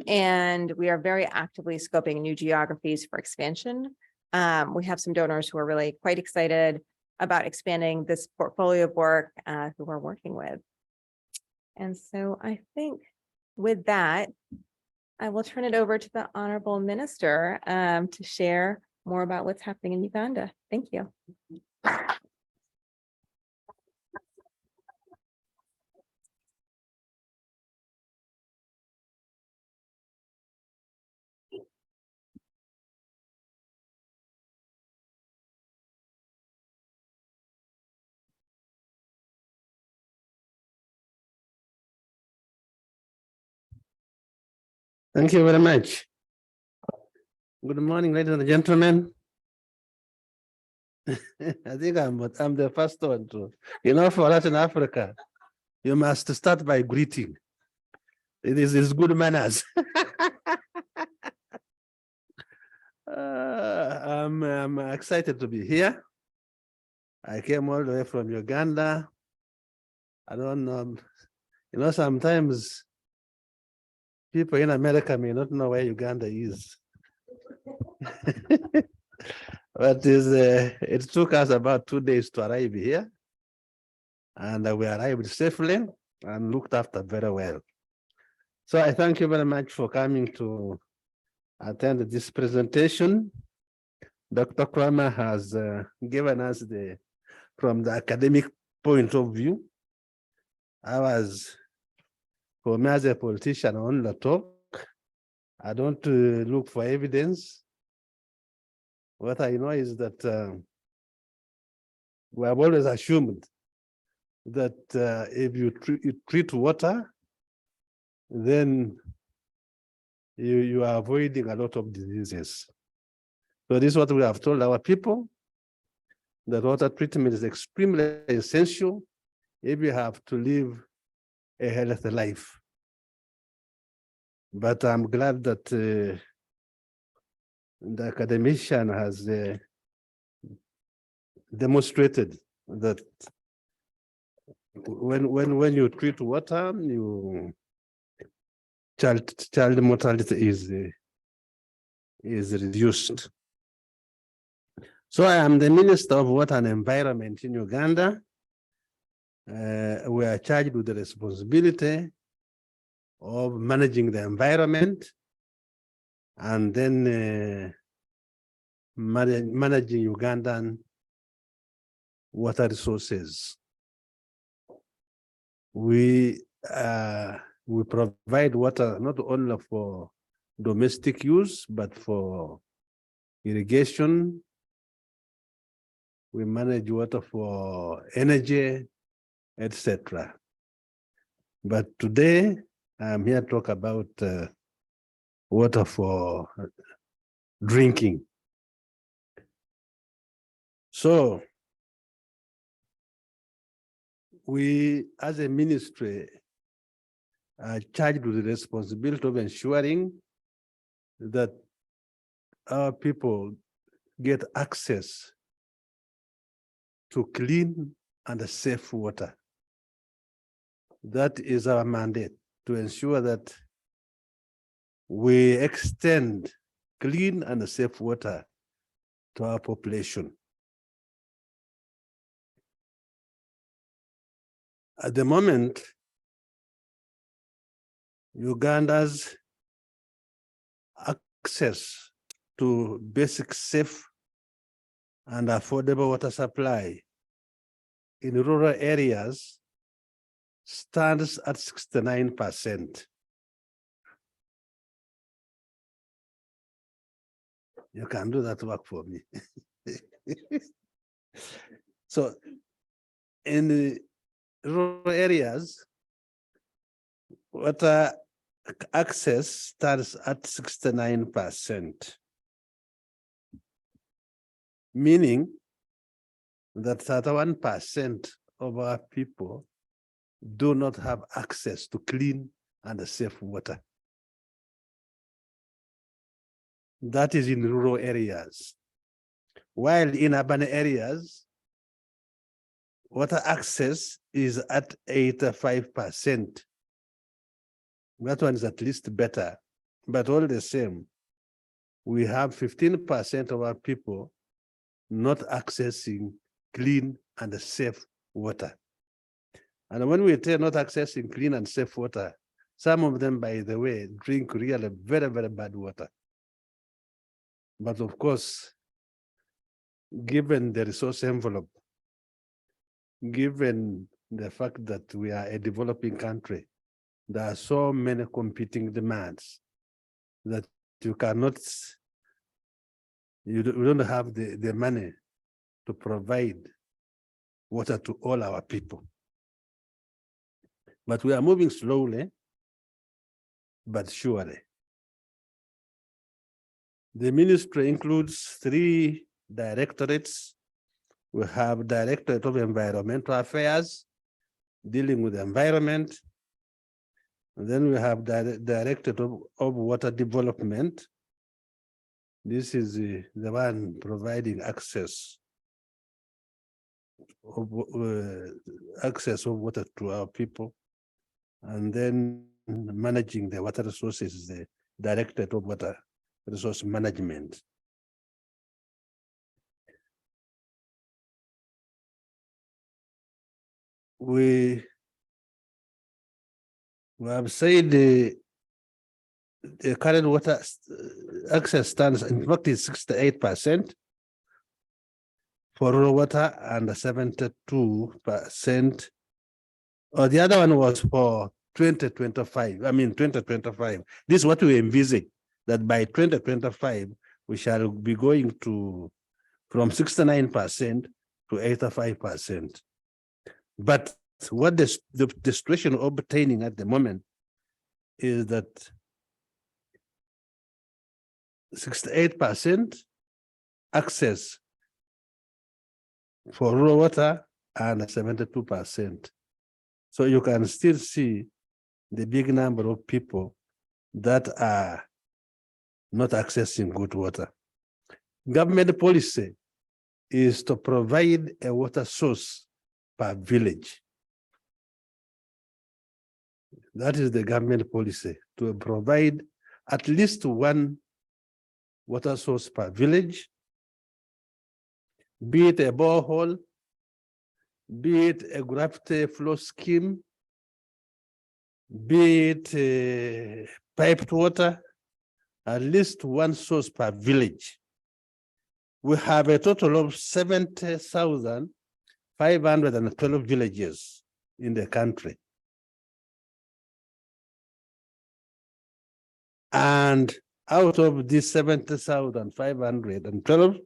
And we are very actively scoping new geographies for expansion. We have some donors who are really quite excited about expanding this portfolio of work who we're working with. And so I think with that, I will turn it over to the Honorable Minister to share more about what's happening in Uganda. Thank you. Thank you very much. Good morning, ladies and gentlemen. I think I'm the first one to, for Latin Africa, you must start by greeting. It's good manners. I'm excited to be here. I came all the way from Uganda. I don't know, sometimes people in America may not know where Uganda is. But it took us about 2 days to arrive here. And we arrived safely and looked after very well. So I thank you very much for coming to attend this presentation. Dr. Kramer has given us from the academic point of view. For me as a politician, I only talk. I don't look for evidence. What I know is that we have always assumed that if you treat water, then you are avoiding a lot of diseases. So this is what we have told our people, that water treatment is extremely essential if you have to live a healthy life. But I'm glad that the academician has demonstrated that when you treat water, child mortality is reduced. So I am the Minister of Water and Environment in Uganda. We are charged with the responsibility of managing the environment and then managing Ugandan water resources. We provide water not only for domestic use, but for irrigation. We manage water for energy, etc. But today, I'm here to talk about water for drinking. So, we, as a ministry, are charged with the responsibility of ensuring that our people get access to clean and safe water. That is our mandate, to ensure that we extend clean and safe water to our population. At the moment, Uganda's access to basic, safe, and affordable water supply in rural areas stands at 69%. You can do that work for me. So in the rural areas, water access starts at 69%, meaning that 31% of our people do not have access to clean and safe water. That is in rural areas. While in urban areas, water access is at 85%. That one is at least better, but all the same, we have 15% of our people not accessing clean and safe water. And when we say not accessing clean and safe water, some of them, by the way, drink really very, very bad water. But of course, given the resource envelope, given the fact that we are a developing country, there are so many competing demands that you cannot, you don't have the money to provide water to all our people. But we are moving slowly, but surely. The ministry includes 3 directorates. We have Directorate of Environmental Affairs, dealing with the environment. And then we have Directorate of Water Development. This is the one providing access of water to our people. And then managing the water resources is the Directorate of Water Resource Management. We have said the current water access stands, in fact, is 68% for raw water and 72%. Or the other one was for 2025. I mean, 2025. This is what we envisage, that by 2025, we shall be going to from 69% to 85%. But what the situation obtaining at the moment is that 68% access for raw water and 72%. So you can still see the big number of people that are not accessing good water. Government policy is to provide a water source per village. That is the government policy, to provide at least one water source per village, be it a borehole, be it a gravity flow scheme, be it piped water, at least one source per village. We have a total of 70,512 villages in the country. And out of these 70,512,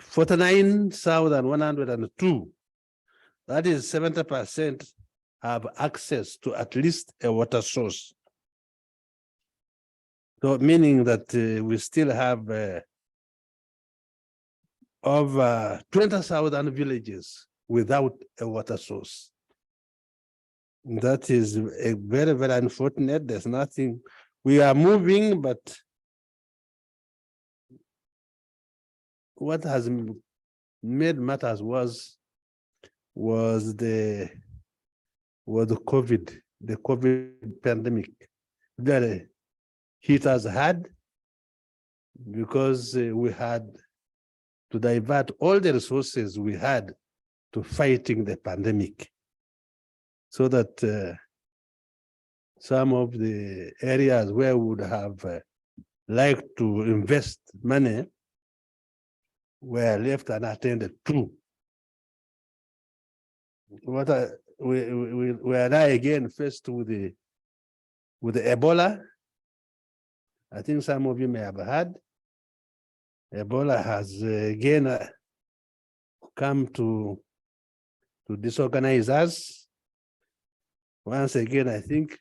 49,102, that is 70%, have access to at least a water source. So meaning that we still have over 20,000 villages without a water source. That is a very, very unfortunate. There's nothing. We are moving, but what has made matters was the COVID pandemic that hit us hard, because we had to divert all the resources we had to fighting the pandemic, so that some of the areas where we would have liked to invest money were left unattended to. We are now again faced with the Ebola. I think some of you may have heard. Ebola has again come to disorganize us. Once again, I think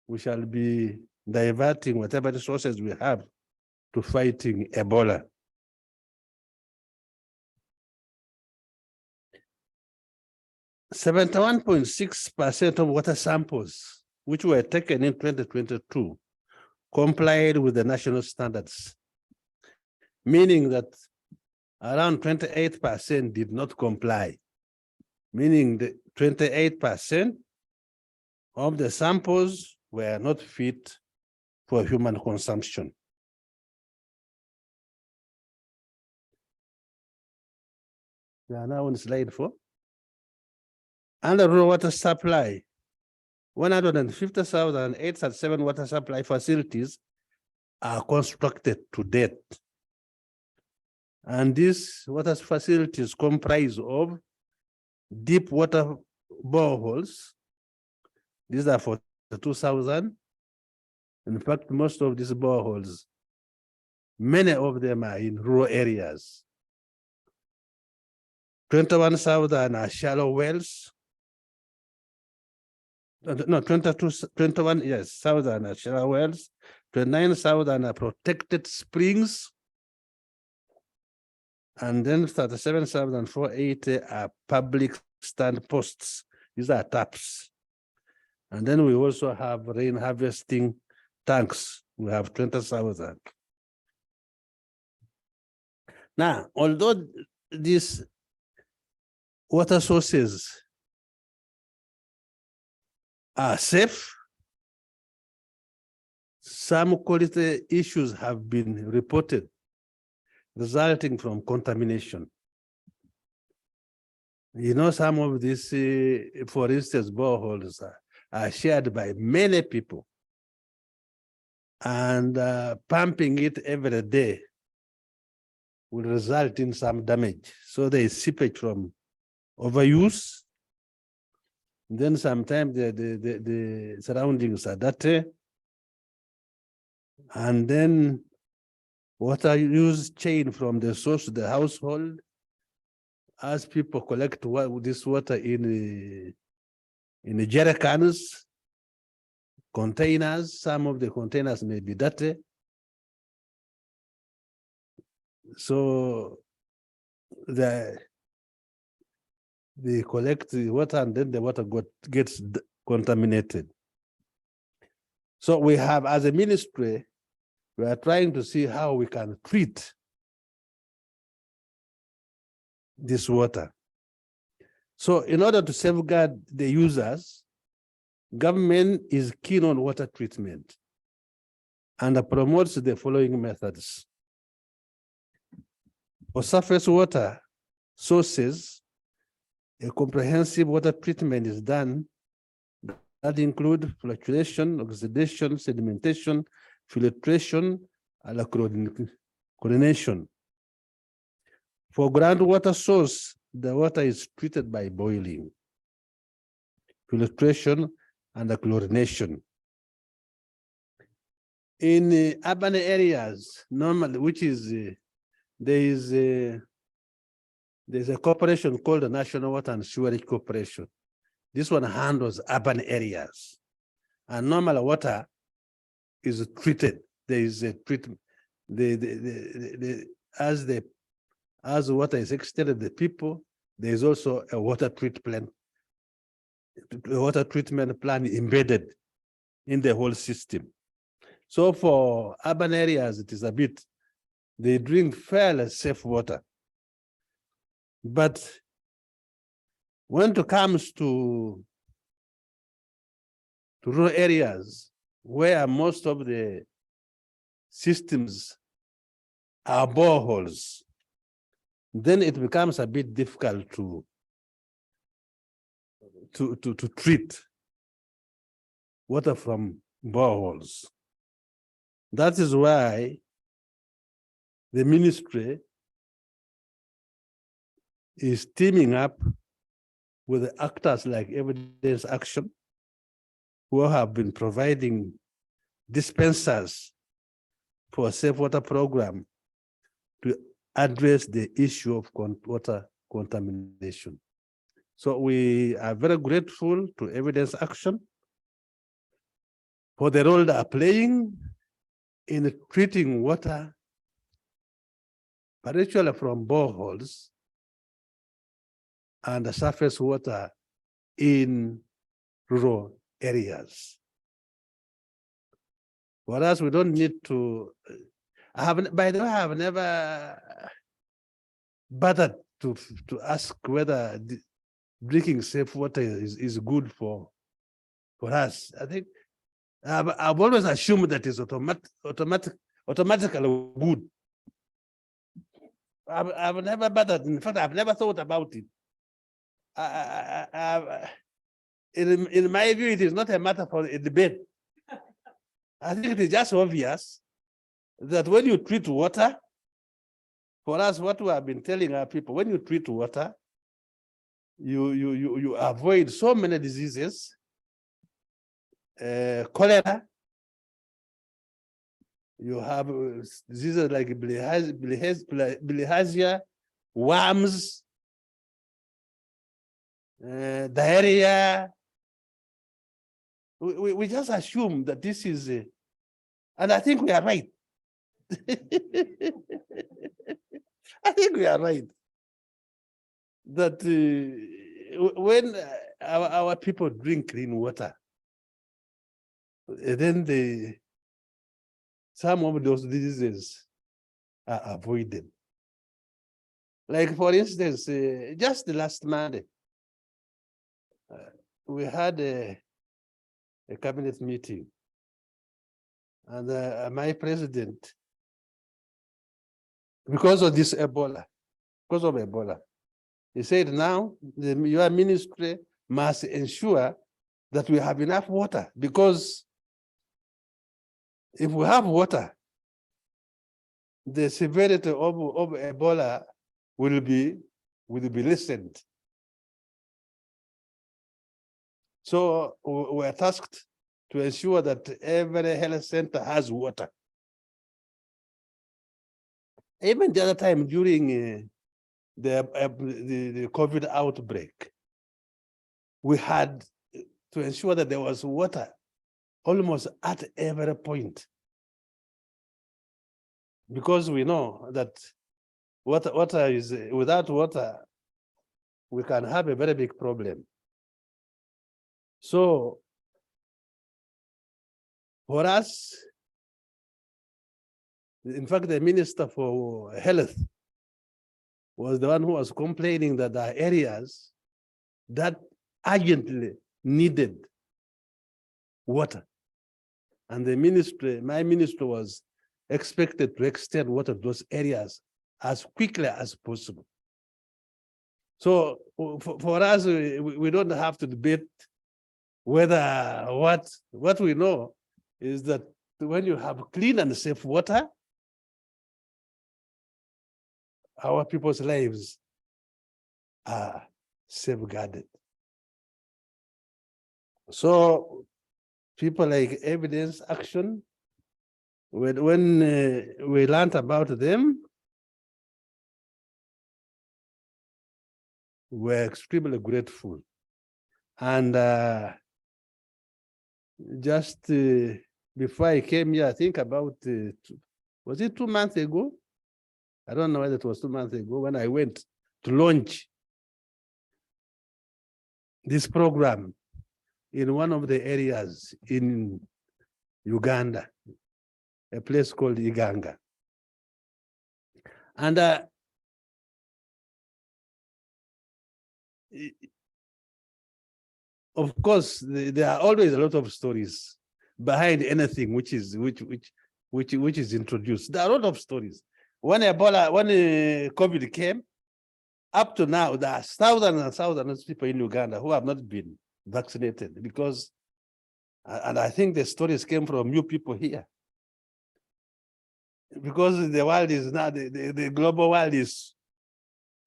we shall be diverting whatever resources we have to fighting Ebola. .6% of water samples which were taken in 2022 complied with the national standards, meaning that around 28% did not comply, meaning the 28% of the samples were not fit for human consumption. We are now on slide 4. Under rural water supply, 150,087 water supply facilities are constructed to date. And these water facilities comprise of deep water boreholes. These are for the 2,000. In fact, most of these boreholes, many of them are in rural areas. 21,000 are shallow wells. No, 21, yes, 1,000 are shallow wells. 29,000 are protected springs. And then 37,480 are public stand posts. These are taps. And then we also have rain harvesting tanks. We have 20,000. Now, although these water sources are safe, some quality issues have been reported resulting from contamination. You know, some of these, for instance, boreholes are shared by many people, and pumping it every day will result in some damage. So there is seepage from overuse. Then sometimes the surroundings are dirty. And then water use chain from the source to the household, as people collect this water in the jerry cans, containers. Some of the containers may be dirty. So they collect the water, and then the water gets contaminated. So we have, as a ministry, we are trying to see how we can treat this water. So in order to safeguard the users, government is keen on water treatment and promotes the following methods. For surface water sources, a comprehensive water treatment is done that include fluctuation, oxidation, sedimentation, filtration, and chlorination. For groundwater source, the water is treated by boiling, filtration, and chlorination. In urban areas, normally, which is there's a corporation called the National Water and Sewerage Corporation. This one handles urban areas, and normal water is treated. There is a treatment. As water is extended to the people, there is also a water treatment plan embedded in the whole system. So for urban areas, it is a bit, they drink fairly safe water. But when it comes to rural areas where most of the systems are boreholes, then it becomes a bit difficult to treat water from boreholes. That is why the ministry is teaming up with the actors like Evidence Action, who have been providing dispensers for a safe water program to address the issue of water contamination. So we are very grateful to Evidence Action for the role they are playing in treating water, particularly from boreholes and the surface water in rural areas. Whereas we don't need to, by the way, I have never bothered to ask whether drinking safe water is good for us. I think I've always assumed that it's automatically good. I've never bothered. In fact, I've never thought about it. in my view, it is not a matter for a debate. I think it is just obvious that when you treat water, for us, what we have been telling our people, when you treat water, you avoid so many diseases, cholera. You have diseases like bilharzia, worms, diarrhea. We just assume that this is, and I think we are right. I think we are right. That when our people drink clean water, then some of those diseases are avoided. Like for instance, just the last Monday, we had a cabinet meeting, and my president, because of Ebola, he said now your ministry must ensure that we have enough water, because if we have water, the severity of Ebola will be lessened. So we are tasked to ensure that every health center has water. Even the other time during the COVID outbreak, we had to ensure that there was water almost at every point, because we know that water is, without water, we can have a very big problem. So for us, in fact, the Minister for Health was the one who was complaining that there are areas that urgently needed water. And the ministry, my ministry, was expected to extend water to those areas as quickly as possible. So for us, we don't have to debate whether what we know is that when you have clean and safe water, our people's lives are safeguarded. So people like Evidence Action, when we learned about them, we're extremely grateful. And just before I came here, I think about, was it 2 months ago? I don't know whether it was 2 months ago when I went to launch this program in one of the areas in Uganda, a place called Iganga. And of course, there are always a lot of stories behind anything which is introduced. There are a lot of stories. When COVID came, up to now, there are thousands and thousands of people in Uganda who have not been vaccinated, because, and I think the stories came from you people here, because the world is now, the global world is,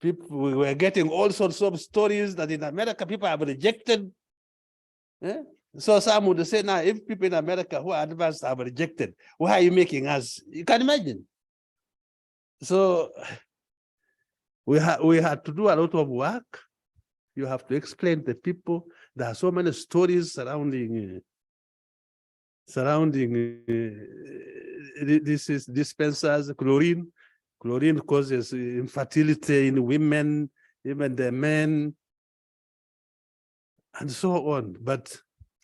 people, we were getting all sorts of stories that in America people have rejected. So some would say, now, if people in America who are advanced have rejected, why are you making us? You can imagine. So we had to do a lot of work. You have to explain to people. There are so many stories surrounding dispensers. Chlorine causes infertility in women, even the men, and so on. But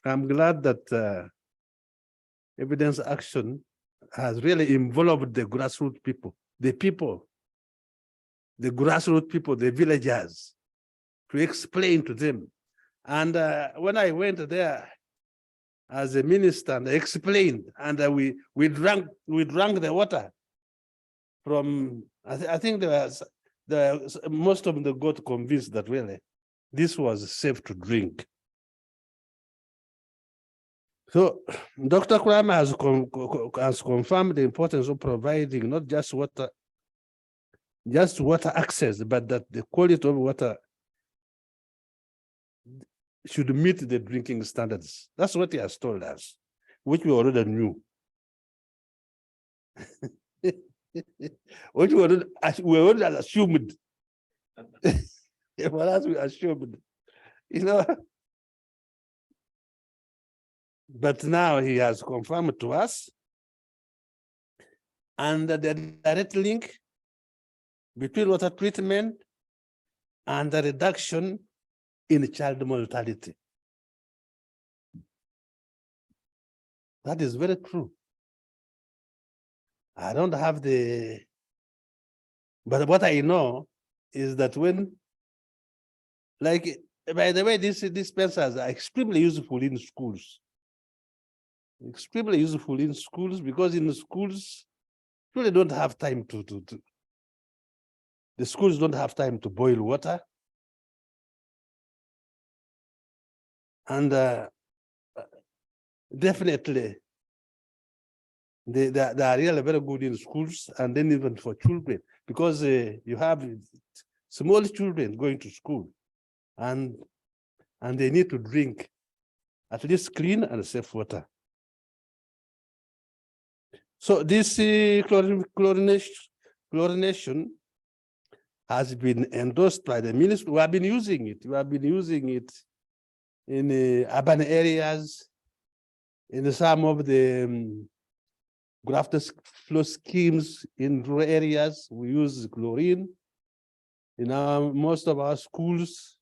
I'm glad that Evidence Action has really involved the grassroots people, the grassroots people, the villagers, to explain to them. And when I went there as a minister, and I explained, and we drank the water from, I think most of them got convinced that really this was safe to drink. So Dr. Kurama has confirmed the importance of providing not just water access, but that the quality of water should meet the drinking standards. That's what he has told us, which we already knew. Which we already assumed. For us, we assumed, you know. But now he has confirmed to us, and the direct link between water treatment and the reduction in child mortality. That is very true. I don't have but what I know is that when, like, by the way, these dispensers are extremely useful in schools. Extremely useful in schools, because in the schools, really don't have time the schools don't have time to boil water. And definitely, they are really very good in schools, and then even for children, because you have small children going to school, and they need to drink at least clean and safe water. So this chlorination has been endorsed by the ministry. We have been using it. We have been using it in urban areas, in some of the grafted flow schemes in rural areas. We use chlorine in most of our schools.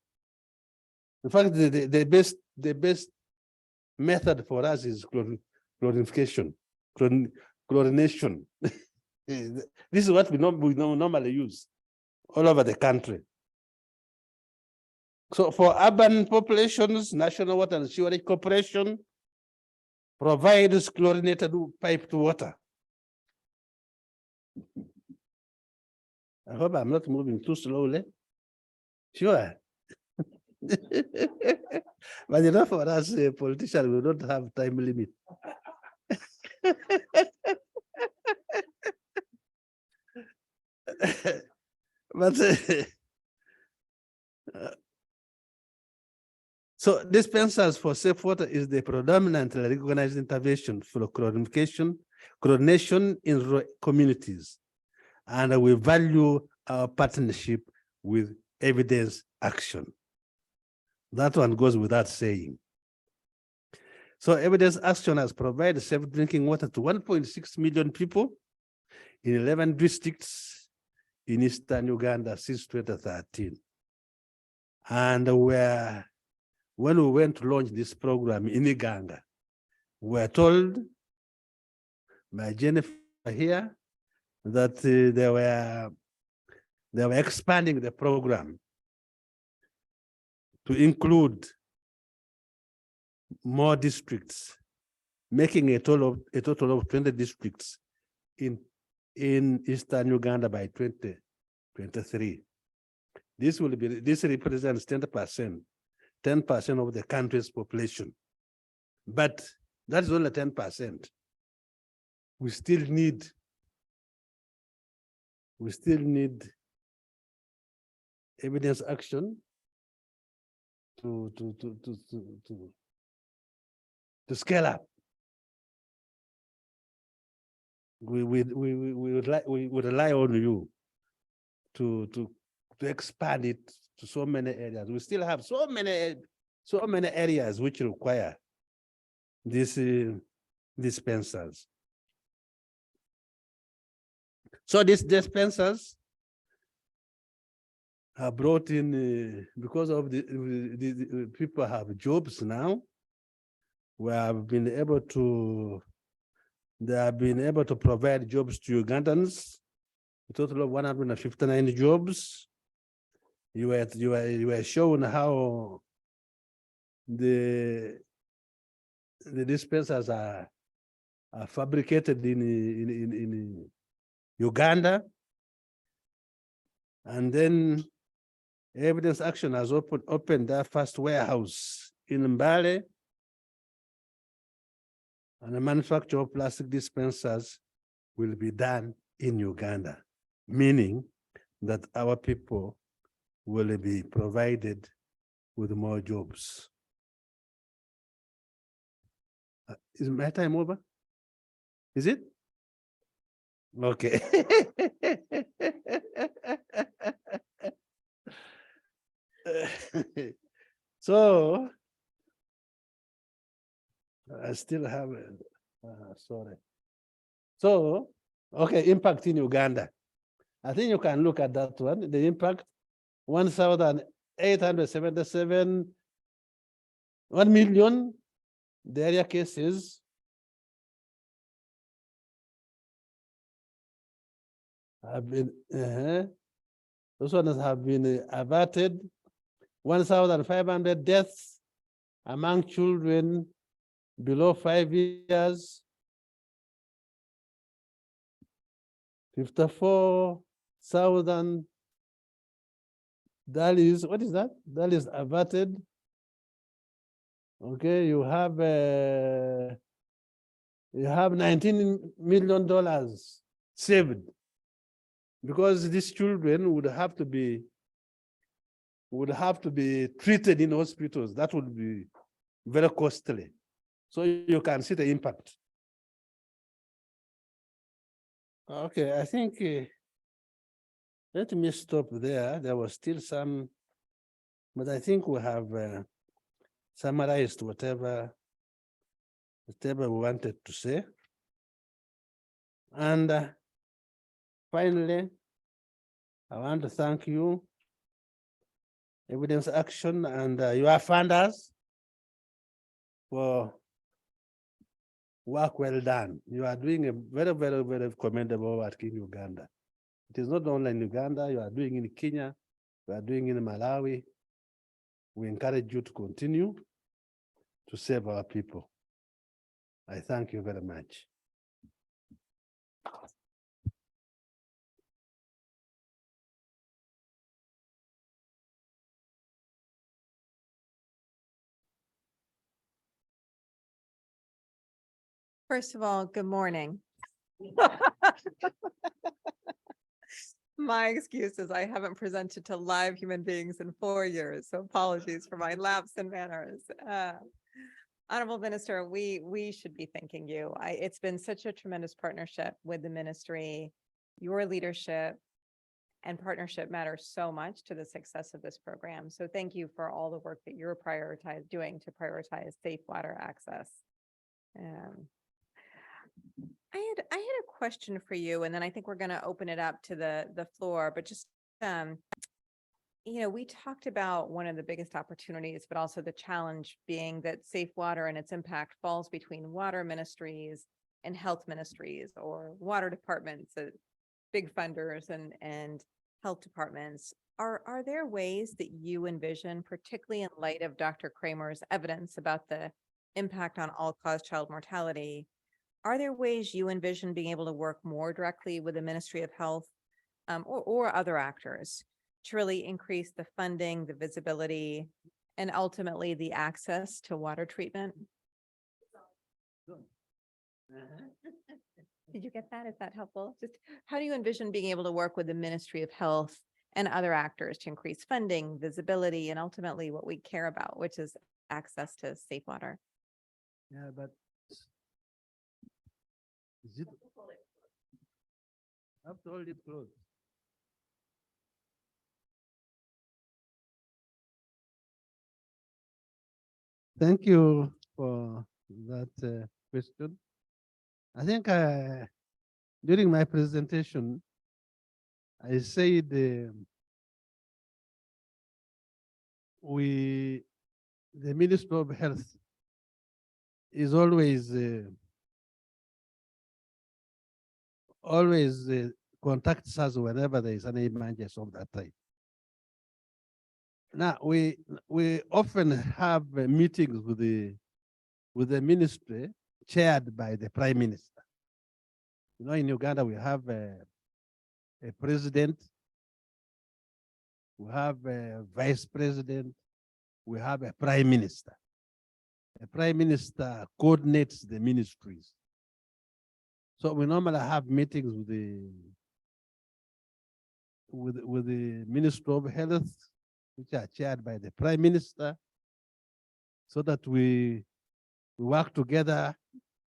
In fact, the best method for us is chlorination. This is what we normally use all over the country. So for urban populations, National Water and Sewerage Corporation provides chlorinated piped water. I hope I'm not moving too slowly. Sure. But you know, for us politicians, we don't have time limit. But so dispensers for safe water is the predominantly recognized intervention for chlorination in rural communities. And we value our partnership with evidence action. That one goes without saying. So evidence action has provided safe drinking water to 1.6 million people in 11 districts in Eastern Uganda since 2013. And when we went to launch this program in Iganga, we were told by Jennifer here that they were expanding the program to include more districts, making a total of 20 districts in Eastern Uganda by 2023. This represents 10% of the country's population. But that is only 10%. We still need evidence action to scale up. We would rely on you to expand it to so many areas. We still have so many areas which require these dispensers. So these dispensers are brought in because of the people have jobs now. They have been able to provide jobs to Ugandans, a total of 159 jobs. You were shown how the dispensers are fabricated in Uganda, and then Evidence Action has opened their first warehouse in Mbale, and the manufacture of plastic dispensers will be done in Uganda, meaning that our people will be provided with more jobs. Is my time over? Is it? Okay. So I still have, sorry. So, okay, impact in Uganda. I think you can look at that one, the impact, 1,877, 1 million diarrhea cases. Have been, those ones have been averted. 1,500 deaths among children below 5 years. 54,000 Dalis, what is that? Dalis averted. Okay, you have $19 million saved because these children would have to be treated in hospitals. That would be very costly. So you can see the impact. Okay, I think let me stop there. There was still some, but I think we have summarized whatever we wanted to say. And finally, I want to thank you, Evidence Action, and your funders for work well done. You are doing a very, very, very commendable work in Uganda. It is not only in Uganda, you are doing in Kenya, you are doing in Malawi. We encourage you to continue to save our people. I thank you very much. First of all, good morning. My excuse is I haven't presented to live human beings in 4 years, so apologies for my lapse in manners. Honorable Minister, we should be thanking you. It's been such a tremendous partnership with the ministry. Your leadership and partnership matters so much to the success of this program. So thank you for all the work that you're doing to prioritize safe water access. I had a question for you, and then I think we're going to open it up to the floor, but just, we talked about one of the biggest opportunities, but also the challenge being that safe water and its impact falls between water ministries and health ministries or water departments, big funders and health departments. Are there ways that you envision, particularly in light of Dr. Kramer's evidence about the impact on all-cause child mortality, are there ways you envision being able to work more directly with the Ministry of Health or other actors to really increase the funding, the visibility, and ultimately the access to water treatment? Did you get that? Is that helpful? Just how do you envision being able to work with the Ministry of Health and other actors to increase funding, visibility, and ultimately what we care about, which is access to safe water? Yeah, but is it? I have to hold it close. Thank you for that question. I think during my presentation, I said the Ministry of Health is always contacts us whenever there is an emergency of that type. Now we often have meetings with the ministry chaired by the Prime Minister. In Uganda we have a president we have a vice president, we have a prime minister. The prime minister coordinates the ministries. So we normally have meetings with the Minister of Health, which are chaired by the prime minister, so that we work together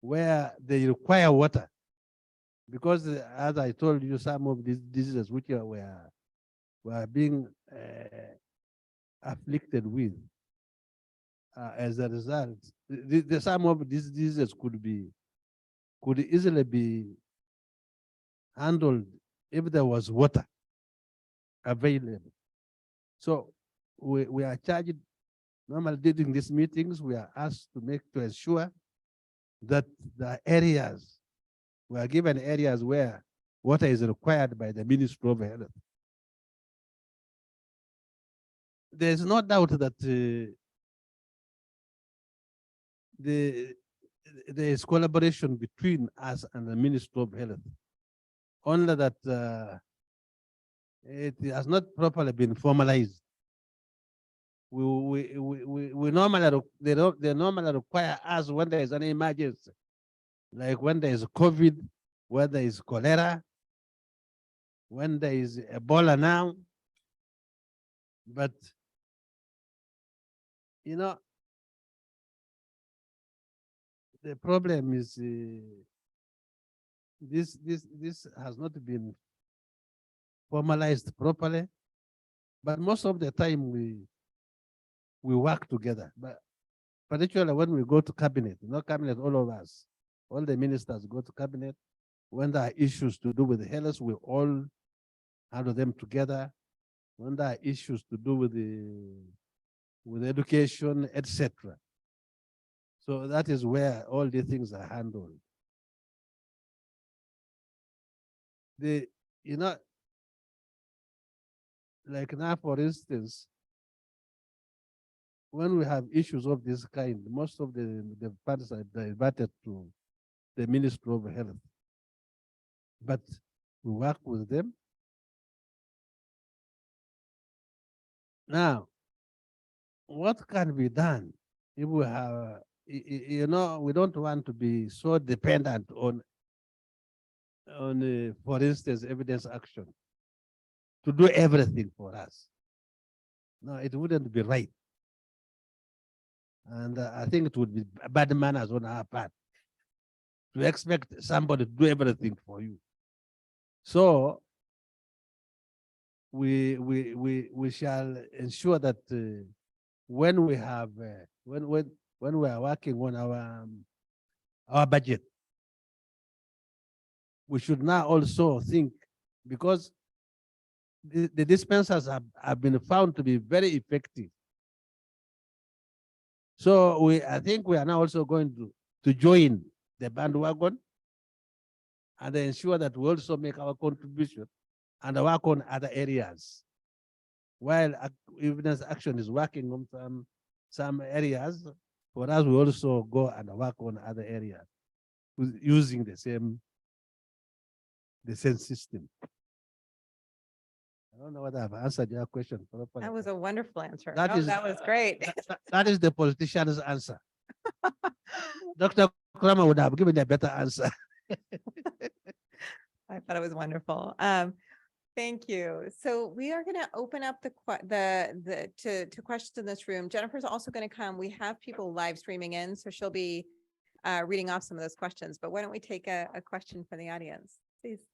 where they require water. Because as I told you, some of these diseases which were being afflicted with, as a result, some of these diseases could easily be handled if there was water available. So we are charged, normally during these meetings, we are asked to ensure that the areas, we are given areas where water is required by the Ministry of Health. There's no doubt that there is collaboration between us and the Ministry of Health. Only that it has not properly been formalized. We normally they normally require us when there is an emergency, like when there is COVID, when there is cholera, when there is Ebola now. But you know, the problem is this has not been formalized properly. But most of the time we work together. But particularly when we go to cabinet, cabinet, all of us, all the ministers go to cabinet. When there are issues to do with health, we all handle them together. When there are issues to do with education, etc. So that is where all these things are handled. Like now, for instance, when we have issues of this kind, most of the funds are diverted to the Ministry of Health. But we work with them. Now, what can be done if we have, we don't want to be so dependent on for instance, evidence action to do everything for us. No, it wouldn't be right. And I think it would be bad manners on our part to expect somebody to do everything for you. So we shall ensure that when we have when we are working on our budget, we should now also think, because the dispensers have been found to be very effective. So I think we are now also going to join the bandwagon and ensure that we also make our contribution and work on other areas. While evidence action is working on some areas, for us, we also go and work on other areas using the same system. I don't know whether I've answered your question properly. That was a wonderful answer. That is- That was great. That is the politician's answer. Dr. Kramer would have given a better answer. I thought it was wonderful. Thank you. So we are going to open up to questions in this room. Jennifer's also going to come. We have people live streaming in, so she'll be reading off some of those questions. But why don't we take a question from the audience, please?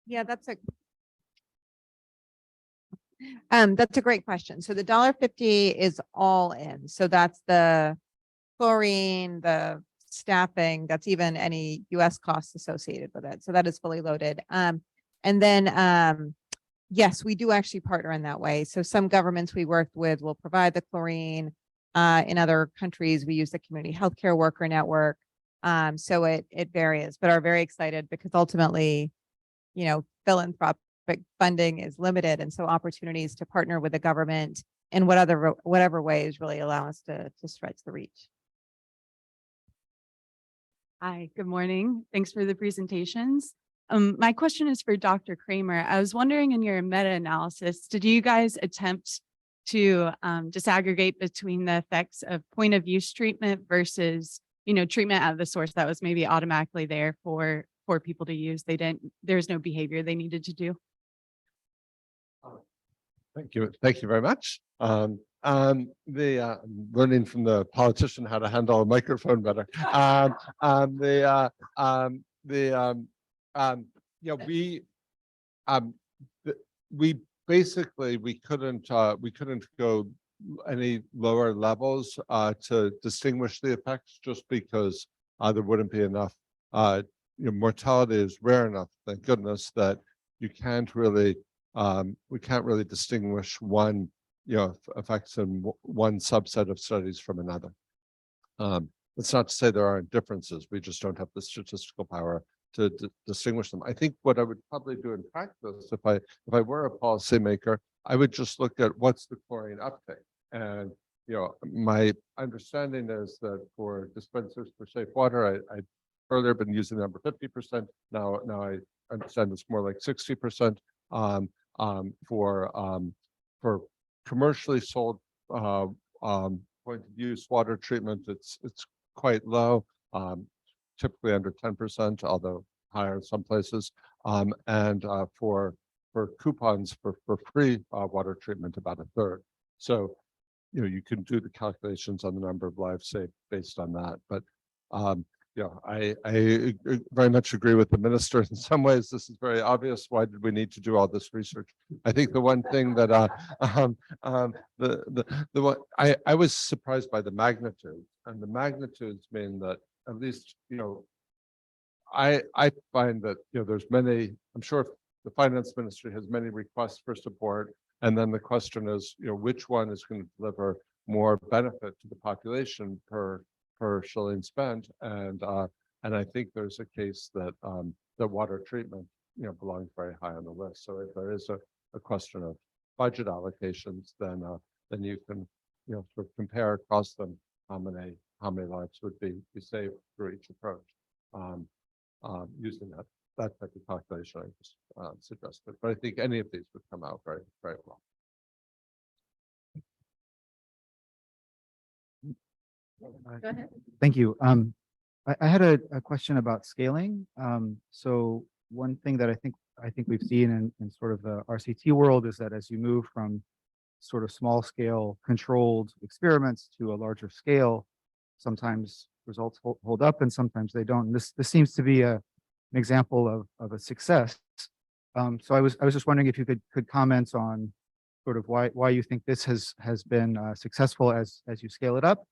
Yeah, that's a great question. So the $1.50 is all in. So that's the chlorine, the staffing, that's even any US costs associated with it. So that is fully loaded. And then yes, we do actually partner in that way. So some governments we worked with will provide the chlorine. In other countries, we use the community healthcare worker network. So it varies, but are very excited because ultimately, philanthropic funding is limited. And so opportunities to partner with the government in whatever ways really allow us to stretch the reach. Hi, good morning. Thanks for the presentations. My question is for Dr. Kramer. I was wondering, in your meta-analysis, did you guys attempt to disaggregate between the effects of point of use treatment versus, treatment at the source that was maybe automatically there for people to use? There's no behavior they needed to do. Thank you. Thank you very much. Learning from the politician how to handle a microphone better. We basically, we couldn't go any lower levels to distinguish the effects, just because there wouldn't be enough. Mortality is rare enough, thank goodness, that you can't really we can't really distinguish one effects in one subset of studies from another. That's not to say there aren't differences. We just don't have the statistical power to distinguish them. I think what I would probably do in practice, if I were a policymaker, I would just look at what's the chlorine uptake. And my understanding is that for dispensers for safe water, I earlier been using the number 50%. Now I understand it's more like 60%. For commercially sold point of use water treatment, it's quite low, typically under 10%, although higher in some places. And for coupons for free water treatment, about a third. So you can do the calculations on the number of lives saved based on that. But I very much agree with the minister. In some ways, this is very obvious. Why did we need to do all this research? I think the one thing that I was surprised by the magnitude, and the magnitudes mean that at least I find that there's many. I'm sure the finance ministry has many requests for support, and then the question is which one is going to deliver more benefit to the population per shilling spent, and I think there's a case that the water treatment belongs very high on the list. So if there is a question of budget allocations, then you can sort of compare across them how many lives would be saved through each approach, using that type of calculation I just suggested. But I think any of these would come out very, very well. Go ahead. Thank you. I had a question about scaling. So one thing that I think we've seen in sort of the RCT world is that as you move from sort of small scale controlled experiments to a larger scale, sometimes results hold up and sometimes they don't. And this seems to be an example of a success. So I was just wondering if you could comment on sort of why you think this has been successful as you scale it up.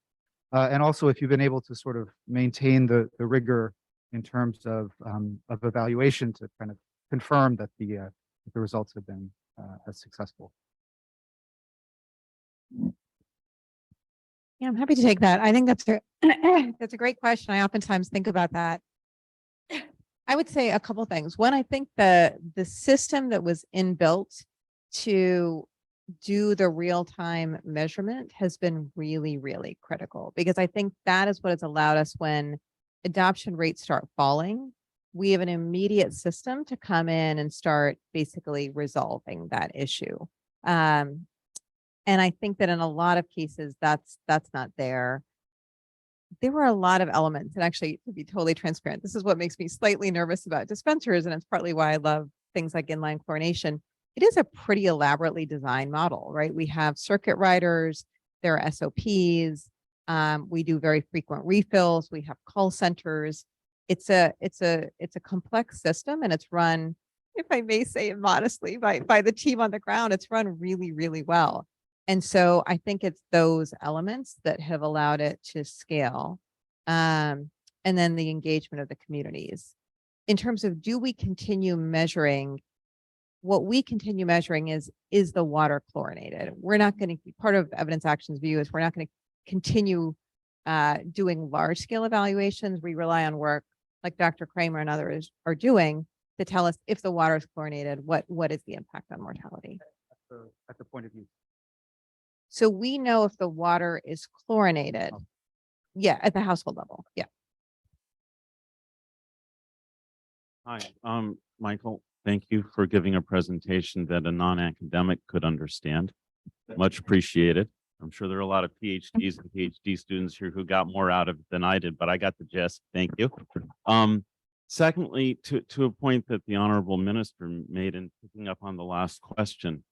And also, if you've been able to sort of maintain the rigor in terms of evaluation to kind of confirm that the results have been as successful. Yeah, I'm happy to take that. I think that's a great question. I oftentimes think about that. I would say a couple things. One, I think the system that was inbuilt to do the real-time measurement has been really, really critical, because I think that is what has allowed us, when adoption rates start falling, we have an immediate system to come in and start basically resolving that issue. And I think that in a lot of cases, that's not there. There were a lot of elements, and actually, to be totally transparent, this is what makes me slightly nervous about dispensers, and it's partly why I love things like inline chlorination. It is a pretty elaborately designed model, right? We have circuit riders, there are SOPs, we do very frequent refills, we have call centers. It's a complex system, and it's run, if I may say it modestly, by the team on the ground. It's run really, really well. And so I think it's those elements that have allowed it to scale. And then the engagement of the communities. In terms of, do we continue measuring? What we continue measuring is the water chlorinated? We're not going to, part of Evidence Action's view is we're not going to continue doing large scale evaluations, we rely on work like Dr. Kramer and others are doing to tell us if the water is chlorinated, what is the impact on mortality. At the point of view. So we know if the water is chlorinated. Yeah, at the household level. Yeah. Hi, Michael, thank you for giving a presentation that a non-academic could understand. Much appreciated. I'm sure there are a lot of PhDs and PhD students here who got more out of it than I did, but I got the gist. Thank you. Secondly, to a point that the Honorable Minister made in picking up on the last question,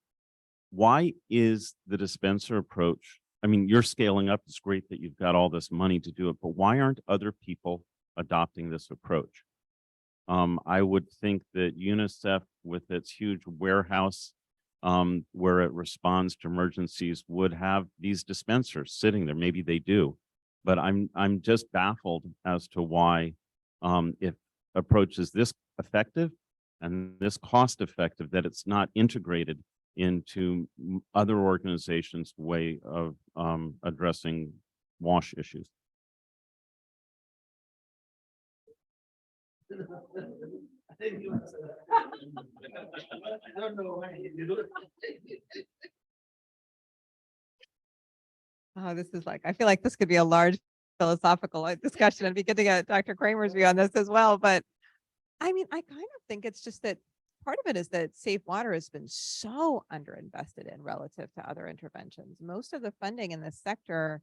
why is the dispenser approach? I mean, you're scaling up. It's great that you've got all this money to do it, but why aren't other people adopting this approach? I would think that UNICEF, with its huge warehouse, where it responds to emergencies, would have these dispensers sitting there. Maybe they do, but I'm just baffled as to why, if approach is this effective and this cost effective, that it's not integrated into other organizations' way of addressing wash issues. I don't know why you do it. Oh, this is like, I feel like this could be a large philosophical discussion. It'd be good to get Dr. Kramer's view on this as well. But I mean, I kind of think it's just that part of it is that safe water has been so underinvested in relative to other interventions. Most of the funding in this sector,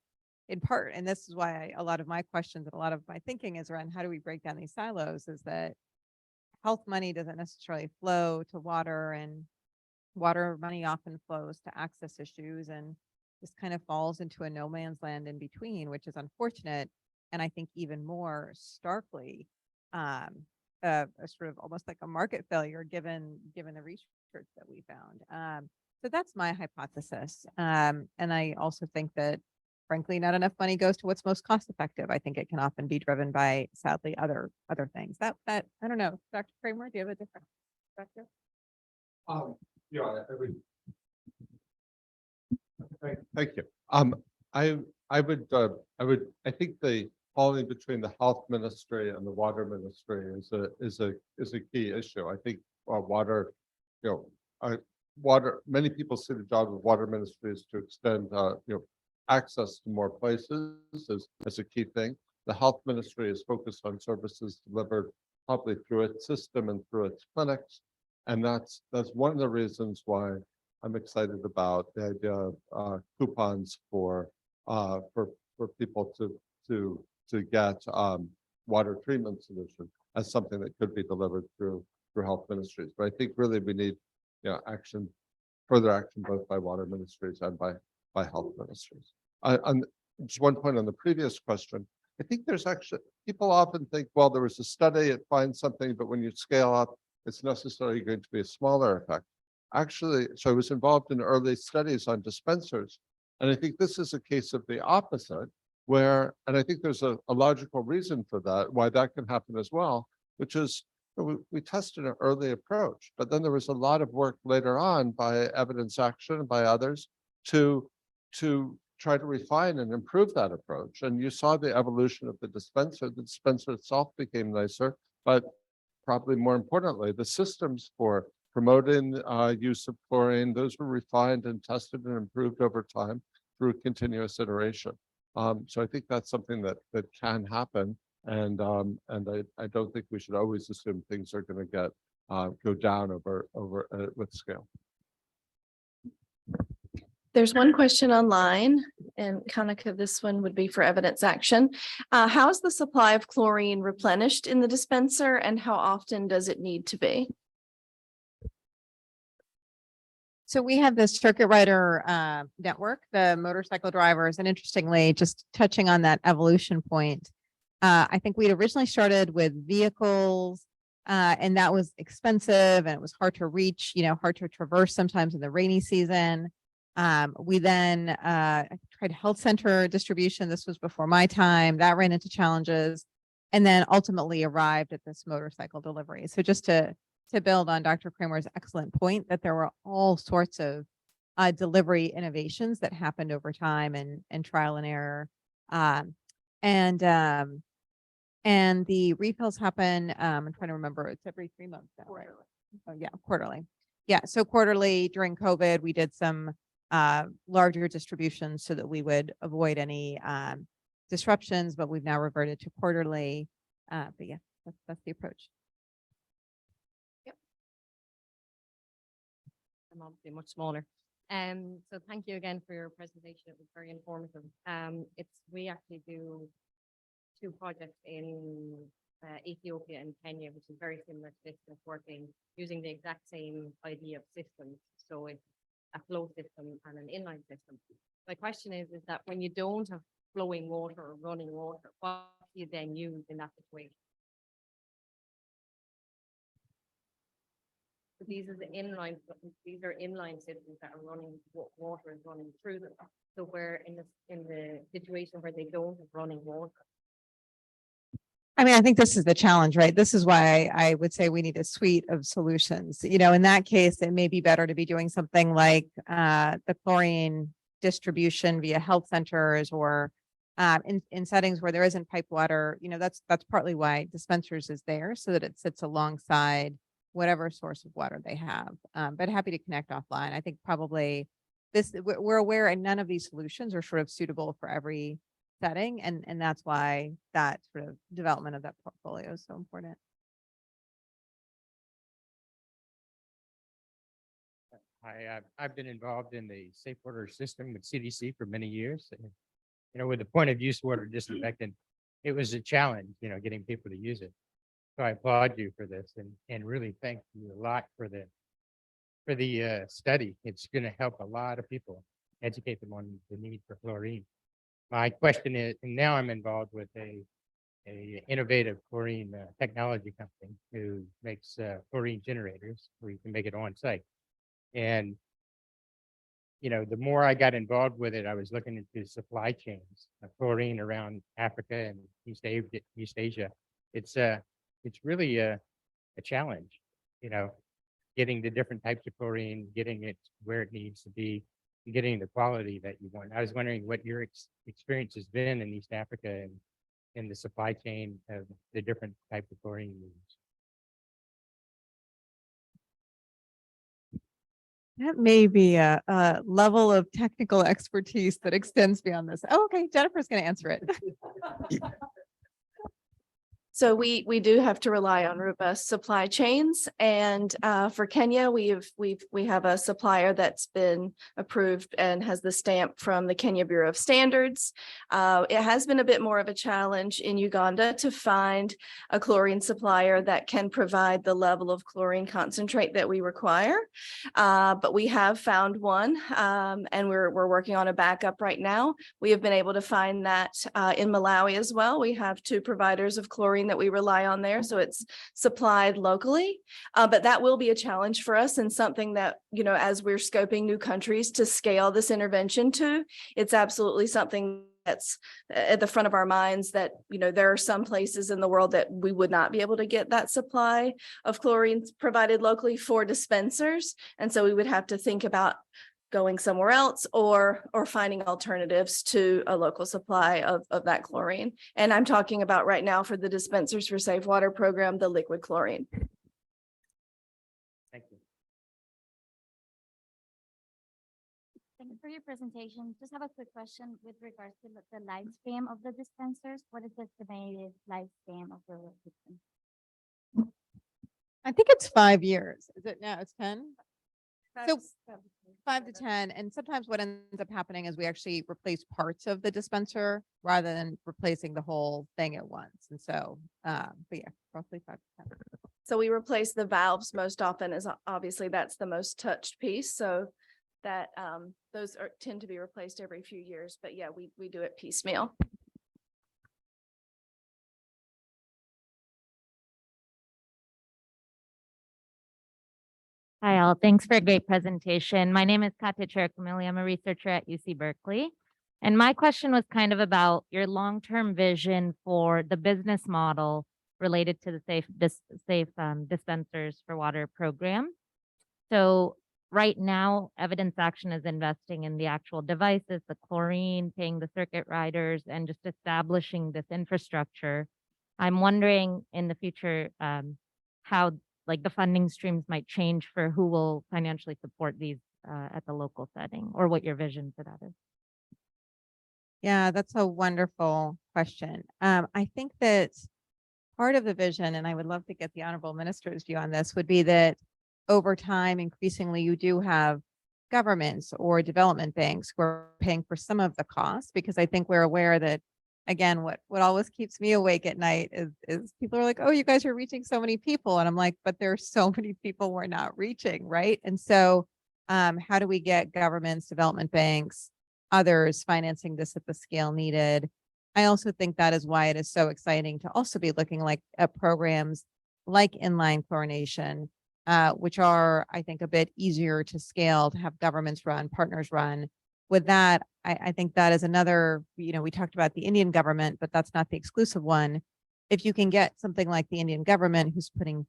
in part, and this is why a lot of my questions and a lot of my thinking is around how do we break down these silos, is that health money doesn't necessarily flow to water, and water money often flows to access issues, and this kind of falls into a no man's land in between, which is unfortunate. And I think even more starkly, a sort of almost like a market failure given the research that we found. So that's my hypothesis. And I also think that frankly, not enough money goes to what's most cost effective. I think it can often be driven by, sadly, other things. That I don't know. Dr. Kramer, do you have a different perspective? Yeah, I would. Thank you. I think the falling between the health ministry and the water ministry is a key issue. I think water, many people see the job of water ministry is to extend, access to more places as a key thing. The health ministry is focused on services delivered probably through its system and through its clinics. And that's one of the reasons why I'm excited about the idea of coupons for people to get water treatment solution as something that could be delivered through health ministries. But I think really we need further action both by water ministries and by health ministries. On just one point on the previous question, I think there's actually, people often think, well, there was a study, it finds something, but when you scale up, it's necessarily going to be a smaller effect. Actually, so I was involved in early studies on dispensers, and I think this is a case of the opposite, where, and I think there's a logical reason for that, why that can happen as well, which is we tested an early approach, but then there was a lot of work later on by Evidence Action and by others to try to refine and improve that approach. And you saw the evolution of the dispenser. The dispenser itself became nicer, but probably more importantly, the systems for promoting use of chlorine, those were refined and tested and improved over time through continuous iteration. So I think that's something that can happen. And I don't think we should always assume things are going to go down over with scale. There's one question online, and Kanika, this one would be for Evidence Action. How is the supply of chlorine replenished in the dispenser, and how often does it need to be? So we have this circuit rider network, the motorcycle drivers, and interestingly, just touching on that evolution point, I think we'd originally started with vehicles, and that was expensive and it was hard to reach, hard to traverse sometimes in the rainy season. We then tried health center distribution. This was before my time. That ran into challenges, and then ultimately arrived at this motorcycle delivery. So just to build on Dr. Kramer's excellent point that there were all sorts of delivery innovations that happened over time and trial and error. And the refills happen, I'm trying to remember, it's every 3 months now, right? Oh, yeah, quarterly. Yeah, so quarterly during COVID, we did some larger distributions so that we would avoid any disruptions, but we've now reverted to quarterly. But yeah, that's the approach. I'm obviously much smaller. So thank you again for your presentation. It was very informative. We actually do 2 projects in Ethiopia and Kenya, which is very similar to this, that's working using the exact same idea of systems. So it's a flow system and an inline system. My question is that when you don't have flowing water or running water, what do you then use in that situation? So these are inline systems that are running, water is running through them. So we're in the situation where they don't have running water. I mean, I think this is the challenge, right? This is why I would say we need a suite of solutions. You know, in that case, it may be better to be doing something like the chlorine distribution via health centers or in settings where there isn't pipe water. You know, that's partly why dispensers is there, so that it sits alongside whatever source of water they have. But happy to connect offline. I think probably we're aware, and none of these solutions are sort of suitable for every setting, and that's why that sort of development of that portfolio is so important. I've been involved in the safe water system with CDC for many years. And, you know, with the point of use water disinfectant, it was a challenge, you know, getting people to use it. So I applaud you for this and really thank you a lot for the study. It's going to help a lot of people, educate them on the need for chlorine. My question is, and now I'm involved with a innovative chlorine technology company who makes chlorine generators where you can make it on site. And, you know, the more I got involved with it, I was looking into supply chains of chlorine around Africa and East Asia. It's really a challenge, you know, getting the different types of chlorine, getting it where it needs to be, and getting the quality that you want. I was wondering what your experience has been in East Africa and in the supply chain of the different types of chlorine you use. That may be a level of technical expertise that extends beyond this. Oh, okay, Jennifer's going to answer it. So we do have to rely on robust supply chains, and for Kenya, we have a supplier that's been approved and has the stamp from the Kenya Bureau of Standards. It has been a bit more of a challenge in Uganda to find a chlorine supplier that can provide the level of chlorine concentrate that we require, but we have found one, and we're working on a backup right now. We have been able to find that in Malawi as well. We have 2 providers of chlorine that we rely on there, so it's supplied locally, but that will be a challenge for us, and something that, you know, as we're scoping new countries to scale this intervention to, it's absolutely something that's at the front of our minds, that, you know, there are some places in the world that we would not be able to get that supply of chlorine provided locally for dispensers, and so we would have to think about going somewhere else or finding alternatives to a local supply of that chlorine. And I'm talking about right now for the Dispensers for Safe Water program, the liquid chlorine. Thank you. Thank you for your presentation. Just have a quick question with regards to the lifespan of the dispensers. What is the estimated lifespan of the system? I think it's 5 years. Is it now? It's 10? So 5 to 10. And sometimes what ends up happening is we actually replace parts of the dispenser rather than replacing the whole thing at once. And so, but yeah, roughly 5 to 10. So we replace the valves most often, as obviously that's the most touched piece. So that those tend to be replaced every few years, but yeah, we do it piecemeal. Hi, all. Thanks for a great presentation. My name is Katya Chirakamili. I'm a researcher at UC Berkeley. And my question was kind of about your long-term vision for the business model related to the safe dispensers for water program. So right now, Evidence Action is investing in the actual devices, the chlorine, paying the circuit riders, and just establishing this infrastructure. I'm wondering in the future, how like the funding streams might change for who will financially support these at the local setting, or what your vision for that is. Yeah, that's a wonderful question. I think that part of the vision, and I would love to get the honorable minister's view on this, would be that over time, increasingly, you do have governments or development banks who are paying for some of the costs, because I think we're aware that, again, what always keeps me awake at night is people are like, oh, you guys are reaching so many people. And I'm like, but there's so many people we're not reaching, right? And so how do we get governments, development banks, others financing this at the scale needed? I also think that is why it is so exciting to also be looking like at programs like inline chlorination, which are, I think, a bit easier to scale, to have governments run, partners run. With that, I think that is another, we talked about the Indian government, but that's not the exclusive one. If you can get something like the Indian government, who's putting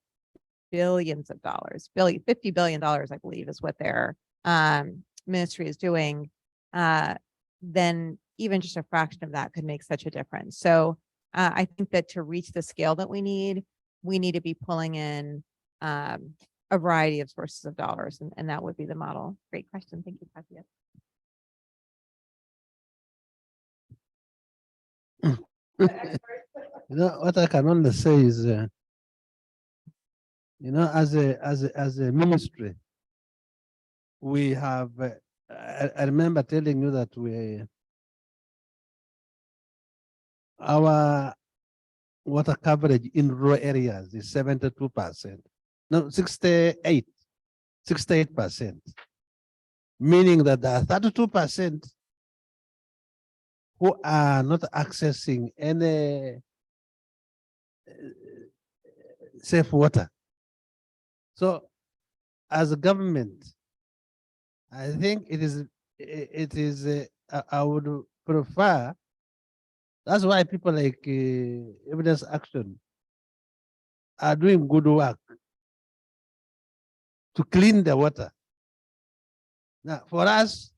billions of dollars, $50 billion, I believe, is what their ministry is doing, then even just a fraction of that could make such a difference. So I think that to reach the scale that we need to be pulling in a variety of sources of dollars, and that would be the model. Great question. Thank you, Katia. What I can only say is, as a ministry, we have, I remember telling you that our water coverage in rural areas is 72%. No, 68%. Meaning that there are 32% who are not accessing any safe water. So as a government, I think it is I would prefer, that's why people like Evidence Action are doing good work to clean the water. Now, for us,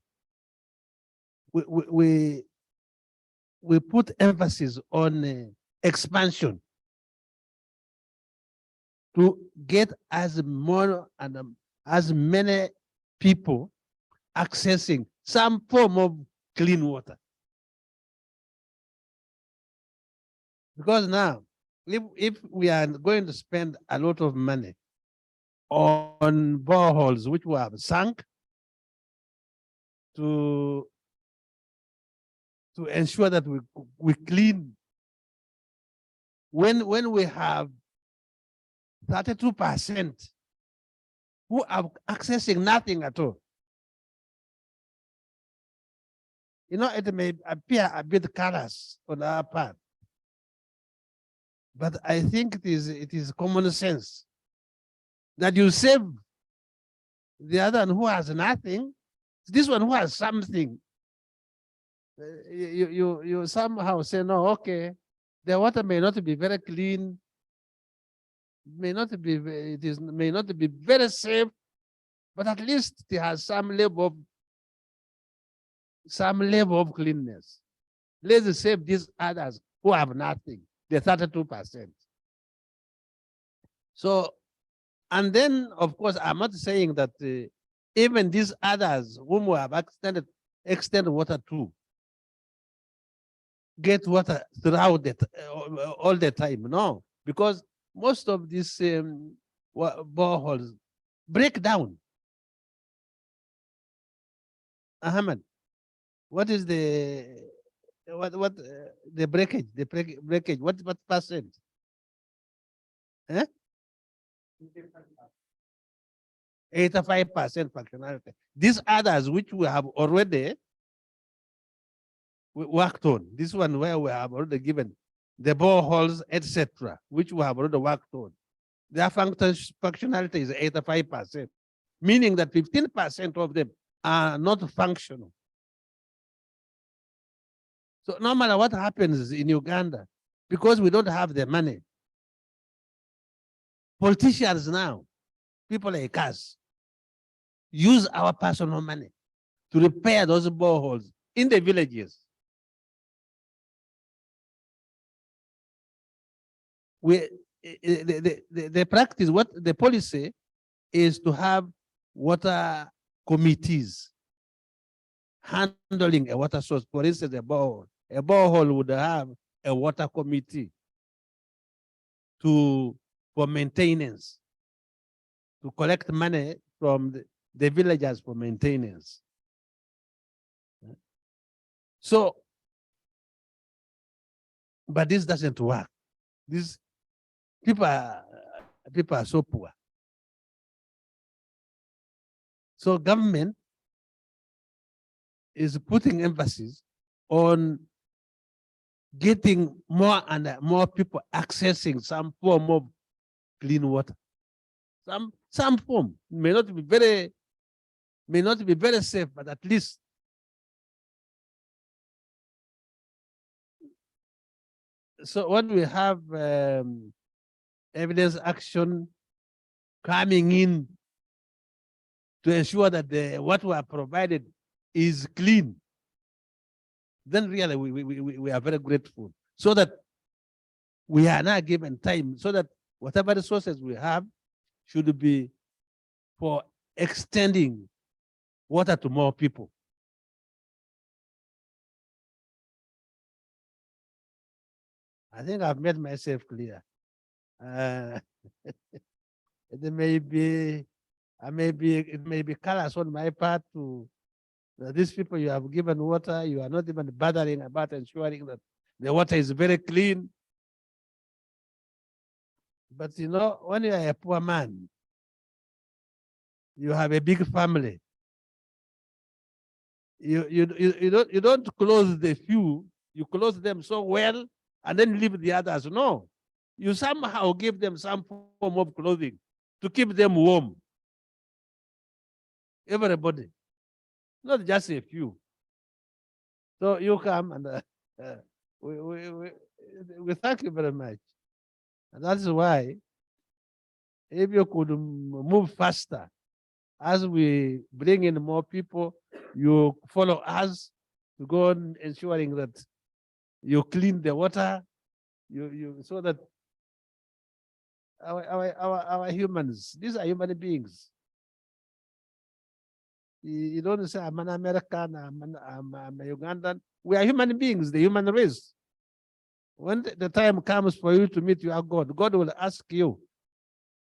we put emphasis on expansion to get as more and as many people accessing some form of clean water. Because now, if we are going to spend a lot of money on boreholes which we have sunk to ensure that we clean, when we have 32% who are accessing nothing at all, it may appear a bit callous on our part, but I think it is common sense that you save the other one who has nothing, this one who has something. You somehow say, no, okay, the water may not be very clean, may not be very safe, but at least it has some level of cleanness. Let's save these others who have nothing, the 32%. So, and then of course, I'm not saying that even these others whom we have extended water to get water throughout all the time. No, because most of these boreholes break down. Ahmed, what is the breakage? The breakage? What percent? Eh? 85% functionality. These others which we have already worked on, this one where we have already given the boreholes, etc., which we have already worked on, their functionality is 85%, meaning that 15% of them are not functional. So no matter what happens in Uganda, because we don't have the money, politicians now, people like us, use our personal money to repair those boreholes in the villages. The practice, what the policy is to have water committees handling a water source. For instance, a borehole. A borehole would have a water committee for maintenance, to collect money from the villagers for maintenance. So, but this doesn't work. These people are so poor. So government is putting emphasis on getting more and more people accessing some form of clean water. Some form may not be very safe, but at least so when we have evidence action coming in to ensure that what we are provided is clean, then really we are very grateful. So that we are now given time, so that whatever resources we have should be for extending water to more people. I think I've made myself clear. It may be callous on my part to these people you have given water, you are not even bothering about ensuring that the water is very clean. But you know, when you are a poor man, you have a big family. You don't close the few, you close them so well and then leave the others. No, you somehow give them some form of clothing to keep them warm. Everybody, not just a few. So you come and we thank you very much. And that's why if you could move faster as we bring in more people, you follow us to go on ensuring that you clean the water, so that our humans, these are human beings. You don't say I'm an American, I'm a Ugandan. We are human beings, the human race. When the time comes for you to meet your God, God will ask you,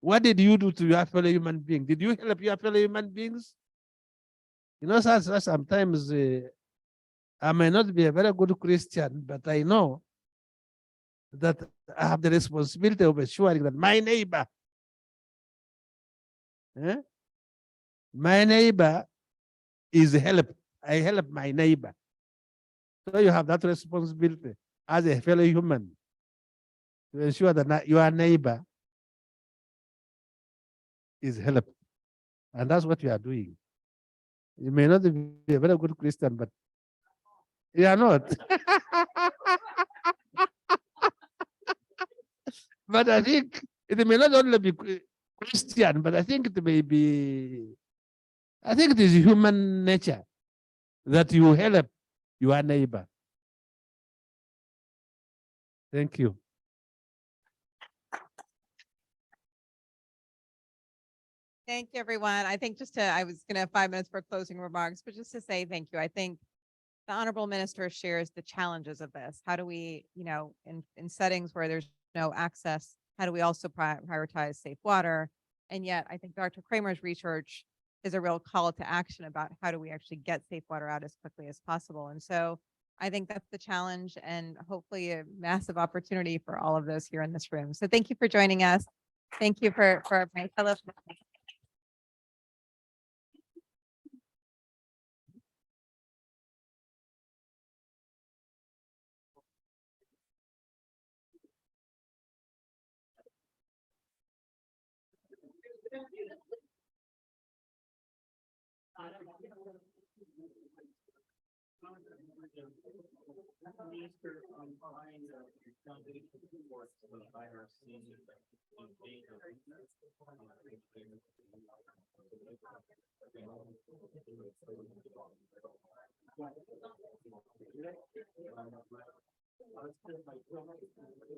what did you do to your fellow human being? Did you help your fellow human beings? You know, sometimes I may not be a very good Christian, but I know that I have the responsibility of ensuring that my neighbor is helped. I help my neighbor. So you have that responsibility as a fellow human to ensure that your neighbor is helped. And that's what you are doing. You may not be a very good Christian, but you are not. But I think it may not only be Christian, but I think it may be, I think it is human nature that you help your neighbor. Thank you. Thank you, everyone. I think I was going to have 5 minutes for closing remarks, but just to say thank you. I think the Honorable Minister shares the challenges of this. How do we, in settings where there's no access, how do we also prioritize safe water? And yet I think Dr. Kramer's research is a real call to action about how do we actually get safe water out as quickly as possible. And so I think that's the challenge and hopefully a massive opportunity for all of those here in this room. So thank you for joining us. Thank you for my fellow. Minister, behind the foundation for the IRC.